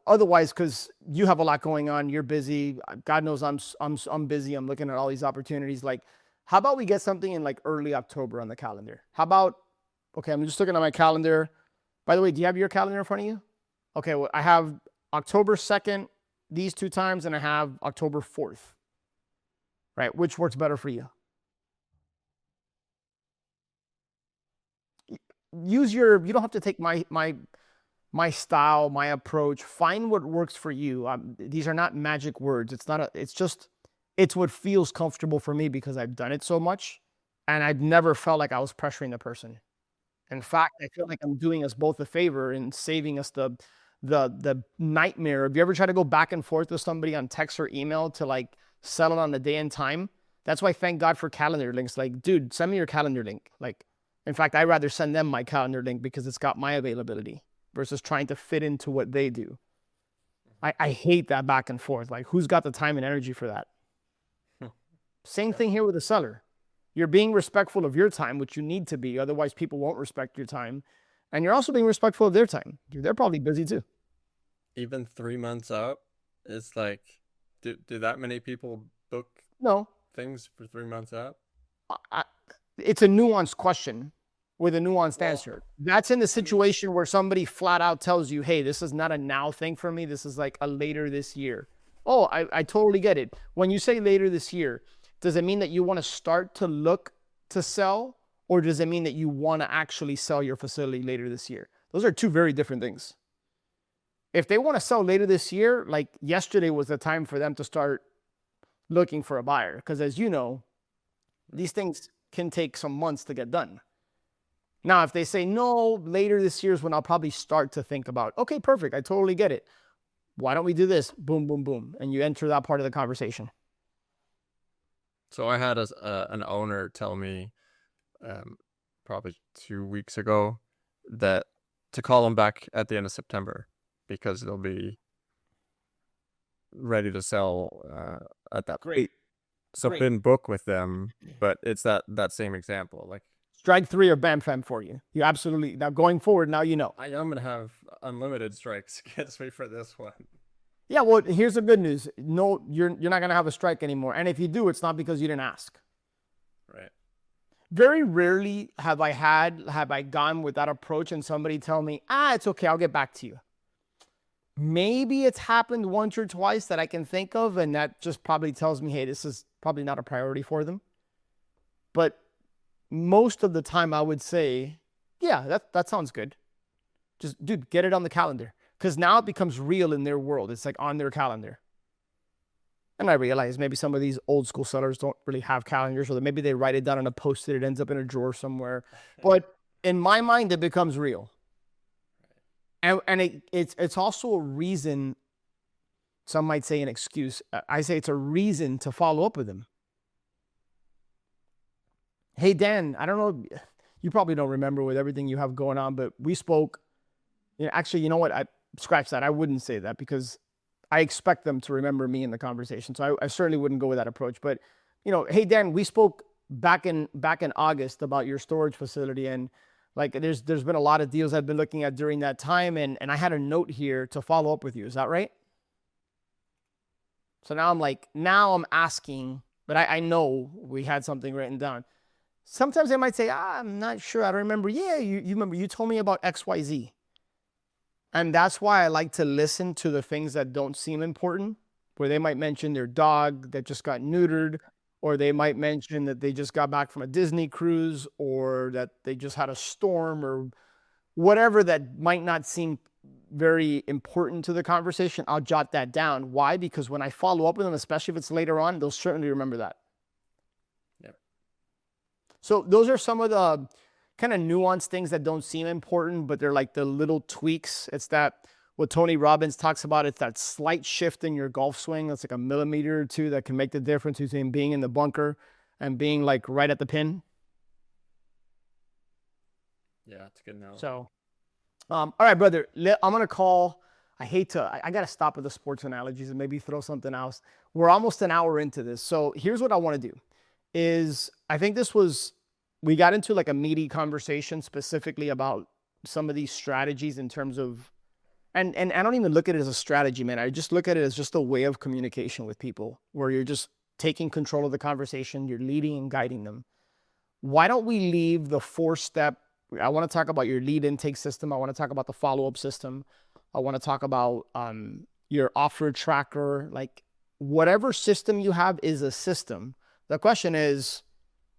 Otherwise, because you have a lot going on, you're busy. God knows I'm busy. I'm looking at all these opportunities. Like, how about we get something in like early October on the calendar? How about, okay, I'm just looking at my calendar. By the way, do you have your calendar in front of you? Okay, well, I have October 2nd, these 2 times, and I have October 4th. Right? Which works better for you? Use your, you don't have to take my style, my approach. Find what works for you. These are not magic words. It's not a, it's just, it's what feels comfortable for me because I've done it so much and I've never felt like I was pressuring the person. In fact, I feel like I'm doing us both a favor and saving us the nightmare. Have you ever tried to go back and forth with somebody on text or email to like settle on the day and time? That's why thank God for calendar links. Like, dude, send me your calendar link. Like, in fact, I'd rather send them my calendar link because it's got my availability versus trying to fit into what they do. I hate that back and forth. Like, who's got the time and energy for that? Same thing here with the seller. You're being respectful of your time, which you need to be. Otherwise, people won't respect your time. And you're also being respectful of their time. They're probably busy too. Even 3 months out, it's like, do that many people book No, things for 3 months out? it's a nuanced question with a nuanced answer. That's in the situation where somebody flat out tells you, hey, this is not a now thing for me. This is like a later this year. Oh, I totally get it. When you say later this year, does it mean that you want to start to look to sell? Or does it mean that you want to actually sell your facility later this year? Those are two very different things. If they want to sell later this year, like yesterday was the time for them to start looking for a buyer. Because as you know, these things can take some months to get done. Now, if they say, no, later this year is when I'll probably start to think about, okay, perfect, I totally get it. Why don't we do this? Boom, boom, boom. And you enter that part of the conversation. So I had an owner tell me probably 2 weeks ago that to call them back at the end of September because they'll be ready to sell at that Great. point. So Great. been book with them, but it's that same example. Like strike 3 of BAMFAM for you. You absolutely, now going forward, now you know. I am gonna have unlimited strikes against me for this one. Yeah, well, here's the good news. No, you're not gonna have a strike anymore. And if you do, it's not because you didn't ask. Right. Very rarely have I gone with that approach and somebody tell me, it's okay, I'll get back to you. Maybe it's happened once or twice that I can think of, and that just probably tells me, hey, this is probably not a priority for them. But most of the time I would say, yeah, that sounds good. Just, dude, get it on the calendar. Because now it becomes real in their world. It's like on their calendar. And I realize maybe some of these old school sellers don't really have calendars, or maybe they write it down on a post-it, it ends up in a drawer somewhere. But in my mind, it becomes real. And it's also a reason, some might say an excuse. I say it's a reason to follow up with them. Hey, Dan, I don't know, you probably don't remember with everything you have going on, but we spoke, actually, you know what? I scratch that. I wouldn't say that because I expect them to remember me in the conversation. So I certainly wouldn't go with that approach. But, hey, Dan, we spoke back in August about your storage facility. And like, there's been a lot of deals I've been looking at during that time. And I had a note here to follow up with you. Is that right? So now I'm asking, but I know we had something written down. Sometimes they might say, I'm not sure. I don't remember. Yeah, you remember, you told me about XYZ. And that's why I like to listen to the things that don't seem important, where they might mention their dog that just got neutered, or they might mention that they just got back from a Disney cruise, or that they just had a storm, or whatever that might not seem very important to the conversation. I'll jot that down. Why? Because when I follow up with them, especially if it's later on, they'll certainly remember that. Yep. So those are some of the kind of nuanced things that don't seem important, but they're like the little tweaks. It's that what Tony Robbins talks about. It's that slight shift in your golf swing. That's like a millimeter or two that can make the difference between being in the bunker and being like right at the pin. Yeah, it's good now. So, all right, brother, I'm going to call. I got to stop with the sports analogies and maybe throw something else. We're almost an hour into this. So here's what I want to do is I think we got into like a meaty conversation specifically about some of these strategies in terms of, and I don't even look at it as a strategy, man. I just look at it as just a way of communication with people where you're just taking control of the conversation. You're leading and guiding them. Why don't we leave the 4-step? I want to talk about your lead intake system. I want to talk about the follow-up system. I want to talk about your offer tracker. Like whatever system you have is a system. The question is,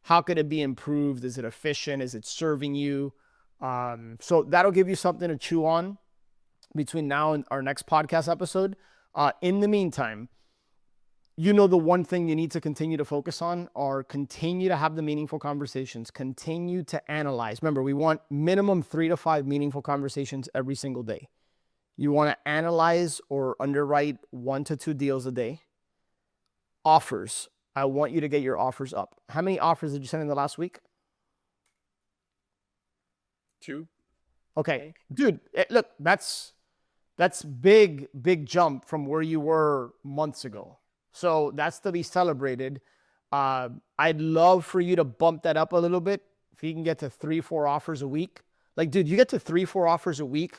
how could it be improved? Is it efficient? Is it serving you? So that'll give you something to chew on between now and our next podcast episode. In the meantime, you know, the one thing you need to continue to focus on are continue to have the meaningful conversations, continue to analyze. Remember, we want minimum 3 to 5 meaningful conversations every single day. You want to analyze or underwrite 1 to 2 deals a day. Offers. I want you to get your offers up. How many offers did you send in the last week? 2. Okay. Dude, look, that's big jump from where you were months ago. So that's to be celebrated. I'd love for you to bump that up a little bit. If you can get to 3-4 offers a week. Like, dude, you get to 3-4 offers a week.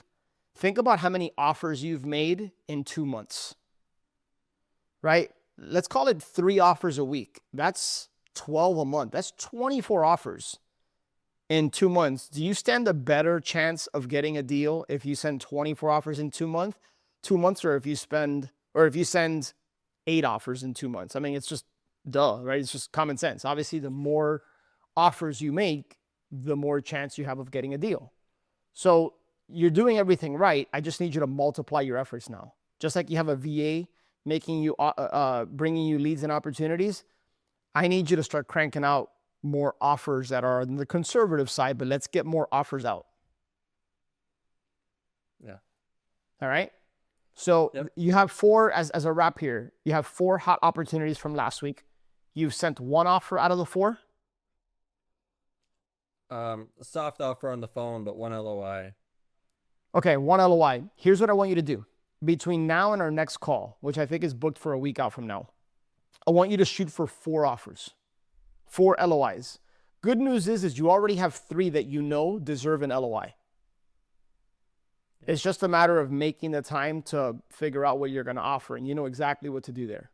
Think about how many offers you've made in 2 months, right? Let's call it 3 offers a week. That's 12 a month. That's 24 offers in 2 months. Do you stand a better chance of getting a deal if you send 24 offers in 2 months, or if you send 8 offers in 2 months? I mean, it's just duh, right? It's just common sense. Obviously, the more offers you make, the more chance you have of getting a deal. So you're doing everything right. I just need you to multiply your efforts now. Just like you have a VA making you, bringing you leads and opportunities, I need you to start cranking out more offers that are on the conservative side, but let's get more offers out. Yeah. All right. So you have 4, as a wrap here, you have 4 hot opportunities from last week. You've sent 1 offer out of the 4. Soft offer on the phone, but 1 LOI. Okay, 1 LOI. Here's what I want you to do. Between now and our next call, which I think is booked for a week out from now, I want you to shoot for 4 offers, 4 LOIs. Good news is you already have 3 that you know deserve an LOI. It's just a matter of making the time to figure out what you're going to offer, and you know exactly what to do there.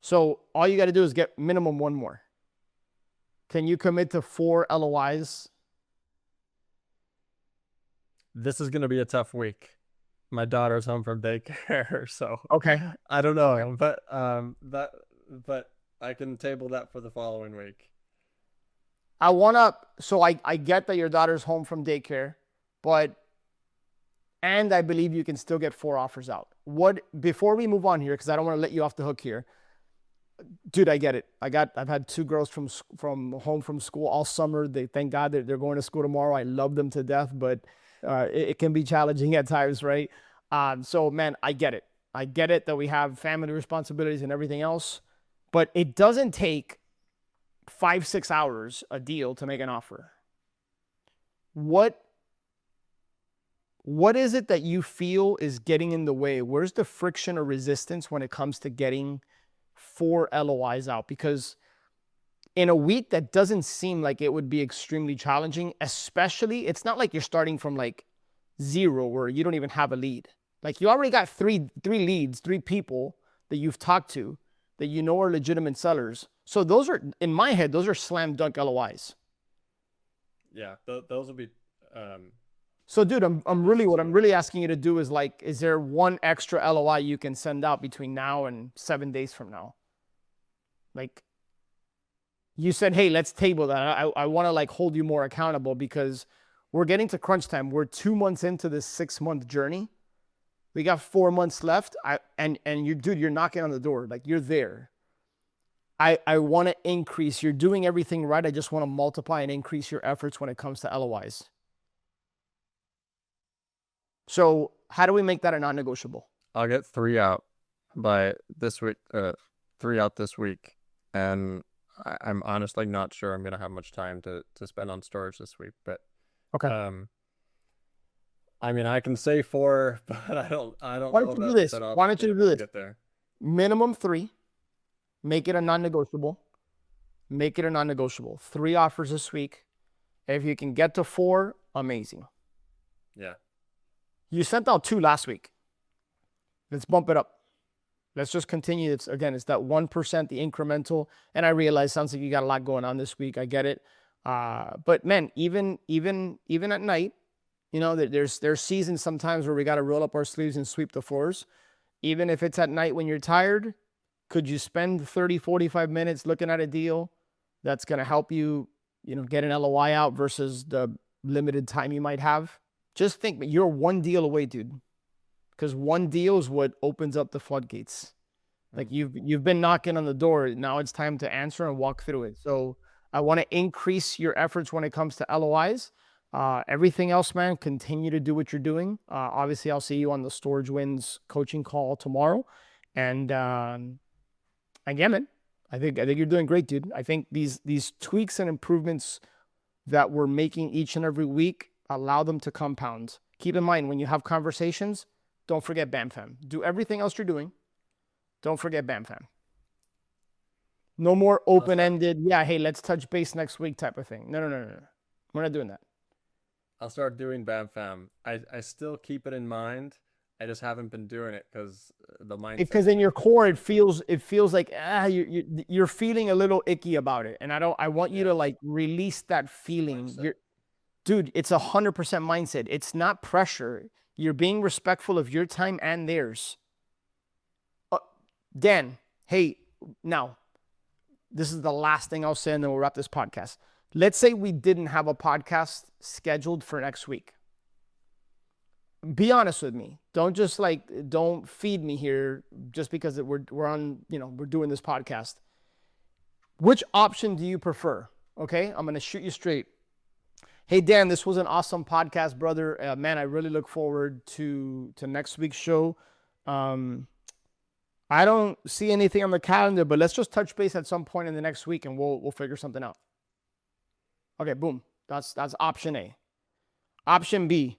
So all you got to do is get minimum 1 more. Can you commit to 4 LOIs? This is going to be a tough week. My daughter's home from daycare, so okay. I don't know, but I can table that for the following week. I get that your daughter's home from daycare, and I believe you can still get 4 offers out. Before we move on here, because I don't want to let you off the hook here, dude, I get it. I've had 2 girls from home from school all summer. Thank God they're going to school tomorrow. I love them to death, but it can be challenging at times, right? So man, I get it. I get it that we have family responsibilities and everything else, but it doesn't take 5-6 hours a deal to make an offer. What is it that you feel is getting in the way? Where's the friction or resistance when it comes to getting 4 LOIs out? Because in a week that doesn't seem like it would be extremely challenging, especially, it's not like you're starting from like 0 where you don't even have a lead. Like you already got 3 leads, 3 people that you've talked to that you know are legitimate sellers. So those are, in my head, those are slam dunk LOIs. Yeah, those will be. So dude, what I'm really asking you to do is like, is there 1 extra LOI you can send out between now and 7 days from now? Like you said, hey, let's table that. I want to like hold you more accountable because we're getting to crunch time. We're 2 months into this 6-month journey. We got 4 months left. You're knocking on the door. Like you're there. I want to increase. You're doing everything right. I just want to multiply and increase your efforts when it comes to LOIs. So how do we make that a non-negotiable? I'll get 3 out by this week. 3 out this week, and I'm honestly not sure I'm gonna have much time to spend on storage this week. But okay. I mean, I can say 4, but I don't. Why don't you do this? Why don't you do this? Get there. Minimum 3. Make it a non-negotiable. Make it a non-negotiable. 3 offers this week. If you can get to 4, amazing. Yeah. You sent out 2 last week. Let's bump it up. Let's just continue. It's that 1%, the incremental. And I realize sounds like you got a lot going on this week. I get it. But man, even at night, You know, there's seasons sometimes where we got to roll up our sleeves and sweep the floors. Even if it's at night when you're tired, could you spend 30, 45 minutes looking at a deal that's going to help you, get an LOI out versus the limited time you might have? Just think, you're one deal away, dude. Because one deal is what opens up the floodgates. Like you've been knocking on the door. Now it's time to answer and walk through it. So I want to increase your efforts when it comes to LOIs. Everything else, man, continue to do what you're doing. Obviously, I'll see you on the Storage Wins coaching call tomorrow. And again, man, I think you're doing great, dude. I think these tweaks and improvements that we're making each and every week, allow them to compound. Keep in mind, when you have conversations, don't forget BAMFAM. Do everything else you're doing. Don't forget BAMFAM. No more open-ended, hey, let's touch base next week type of thing. No. We're not doing that. I'll start doing BAMFAM. I still keep it in mind. I just haven't been doing it because the mindset. Because in your core, it feels like you're feeling a little icky about it, and I want you to like release that feeling. Dude, it's 100% mindset. It's not pressure. You're being respectful of your time and theirs. Dan, hey, now, this is the last thing I'll say, and then we'll wrap this podcast. Let's say we didn't have a podcast scheduled for next week. Be honest with me. Don't feed me here just because we're on, we're doing this podcast. Which option do you prefer? Okay, I'm going to shoot you straight. Hey, Dan, this was an awesome podcast, brother. Man, I really look forward to next week's show. I don't see anything on the calendar, but let's just touch base at some point in the next week and we'll figure something out. Okay, boom. That's option A. Option B.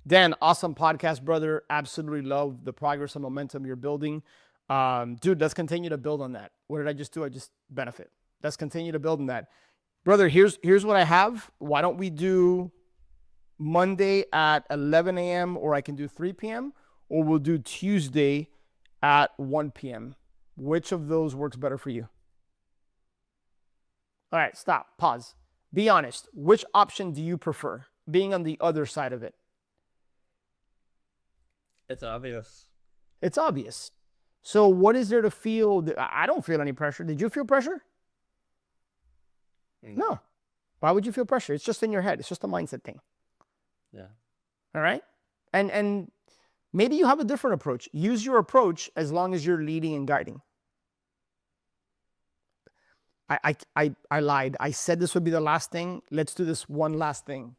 Dan, awesome podcast, brother. Absolutely love the progress and momentum you're building. Dude, let's continue to build on that. What did I just do? I just benefit. Let's continue to build on that. Brother, here's what I have. Why don't we do Monday at 11 a.m. or I can do 3 p.m. or we'll do Tuesday at 1 p.m. Which of those works better for you? All right, stop, pause. Be honest. Which option do you prefer? Being on the other side of it. It's obvious. It's obvious. So what is there to feel? I don't feel any pressure. Did you feel pressure? No. Why would you feel pressure? It's just in your head. It's just a mindset thing. Yeah. All right? And maybe you have a different approach. Use your approach as long as you're leading and guiding. I lied. I said this would be the last thing. Let's do this one last thing.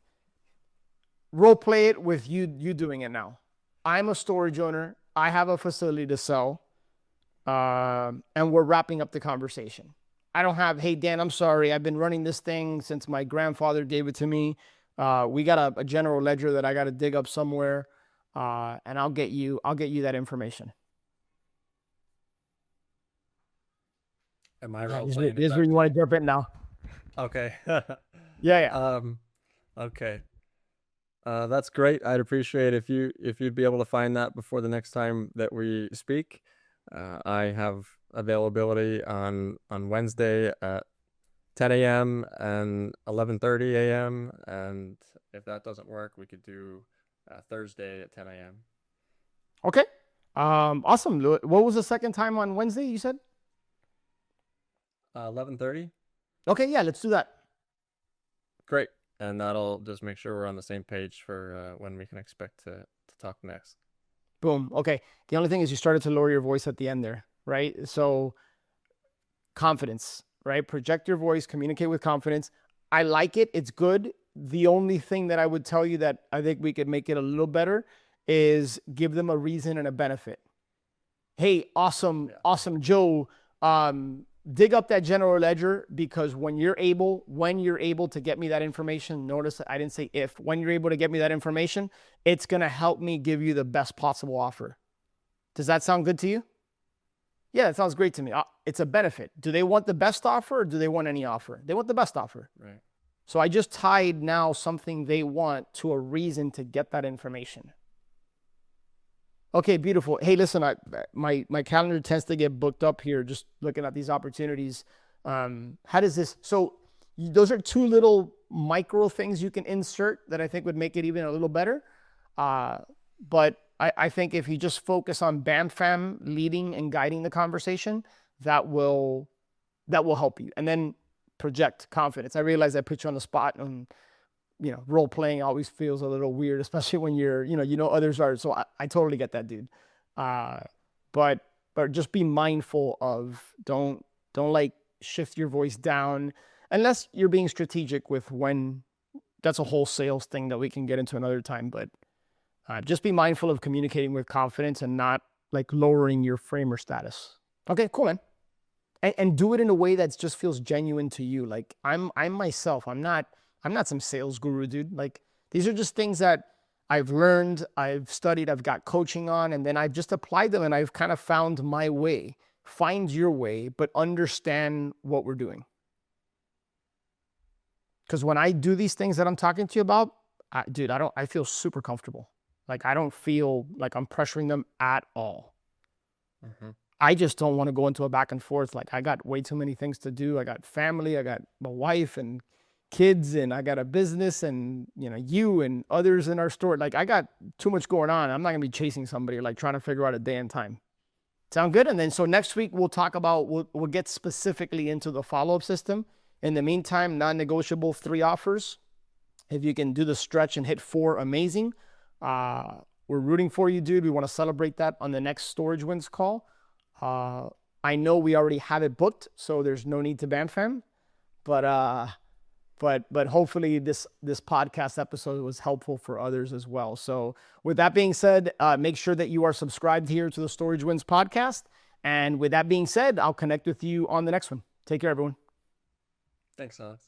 Role play it with you doing it now. I'm a storage owner. I have a facility to sell. And we're wrapping up the conversation. I don't have, hey, Dan, I'm sorry. I've been running this thing since my grandfather gave it to me. We got a general ledger that I got to dig up somewhere. And I'll get you that information. Am I role playing? This is where you want to jump in now. Okay. Yeah. Okay. That's great. I'd appreciate if you'd be able to find that before the next time that we speak. I have availability on Wednesday at 10 a.m. and 11:30 a.m. And if that doesn't work, we could do Thursday at 10 a.m. Okay. Awesome. What was the second time on Wednesday you said? 11:30. Okay, yeah, let's do that. Great. And that'll just make sure we're on the same page for when we can expect to talk next. Boom. Okay. The only thing is you started to lower your voice at the end there, right? So confidence, right? Project your voice, communicate with confidence. I like it. It's good. The only thing that I would tell you that I think we could make it a little better is give them a reason and a benefit. Hey, awesome Joe. Dig up that general ledger because when you're able to get me that information, notice that I didn't say if, when you're able to get me that information, it's going to help me give you the best possible offer. Does that sound good to you? Yeah, that sounds great to me. It's a benefit. Do they want the best offer or do they want any offer? They want the best offer. Right. So I just tied now something they want to a reason to get that information. Okay, beautiful. Hey, listen, my calendar tends to get booked up here just looking at these opportunities. How does this, so those are two little micro things you can insert that I think would make it even a little better. But I think if you just focus on BAMFAM leading and guiding the conversation, that will help you. And then project confidence. I realize I put you on the spot, and role playing always feels a little weird, especially when you're, others are. So I totally get that, dude. But just be mindful of don't like shift your voice down unless you're being strategic with when. That's a whole sales thing that we can get into another time. But just be mindful of communicating with confidence and not like lowering your frame or status. Okay, cool, man. And do it in a way that just feels genuine to you. Like I'm myself. I'm not some sales guru, dude. Like these are just things that I've learned, I've studied, I've got coaching on, and then I've just applied them and I've kind of found my way. Find your way, but understand what we're doing. Because when I do these things that I'm talking to you about, I feel super comfortable. Like I don't feel like I'm pressuring them at all. Mm-hmm. I just don't want to go into a back and forth. Like I got way too many things to do. I got family, I got my wife and kids, and I got a business, and you and others in our store. Like I got too much going on. I'm not gonna be chasing somebody, like trying to figure out a day and time. Sound good? And then so next week we'll talk about, we'll get specifically into the follow-up system. In the meantime, non-negotiable 3 offers. If you can do the stretch and hit 4, amazing. We're rooting for you, dude. We want to celebrate that on the next Storage Wins call. I know we already have it booked, so there's no need to BAMFAM. But hopefully this podcast episode was helpful for others as well. So with that being said, make sure that you are subscribed here to the Storage Wins podcast. And with that being said, I'll connect with you on the next one. Take care, everyone. Thanks, Alex.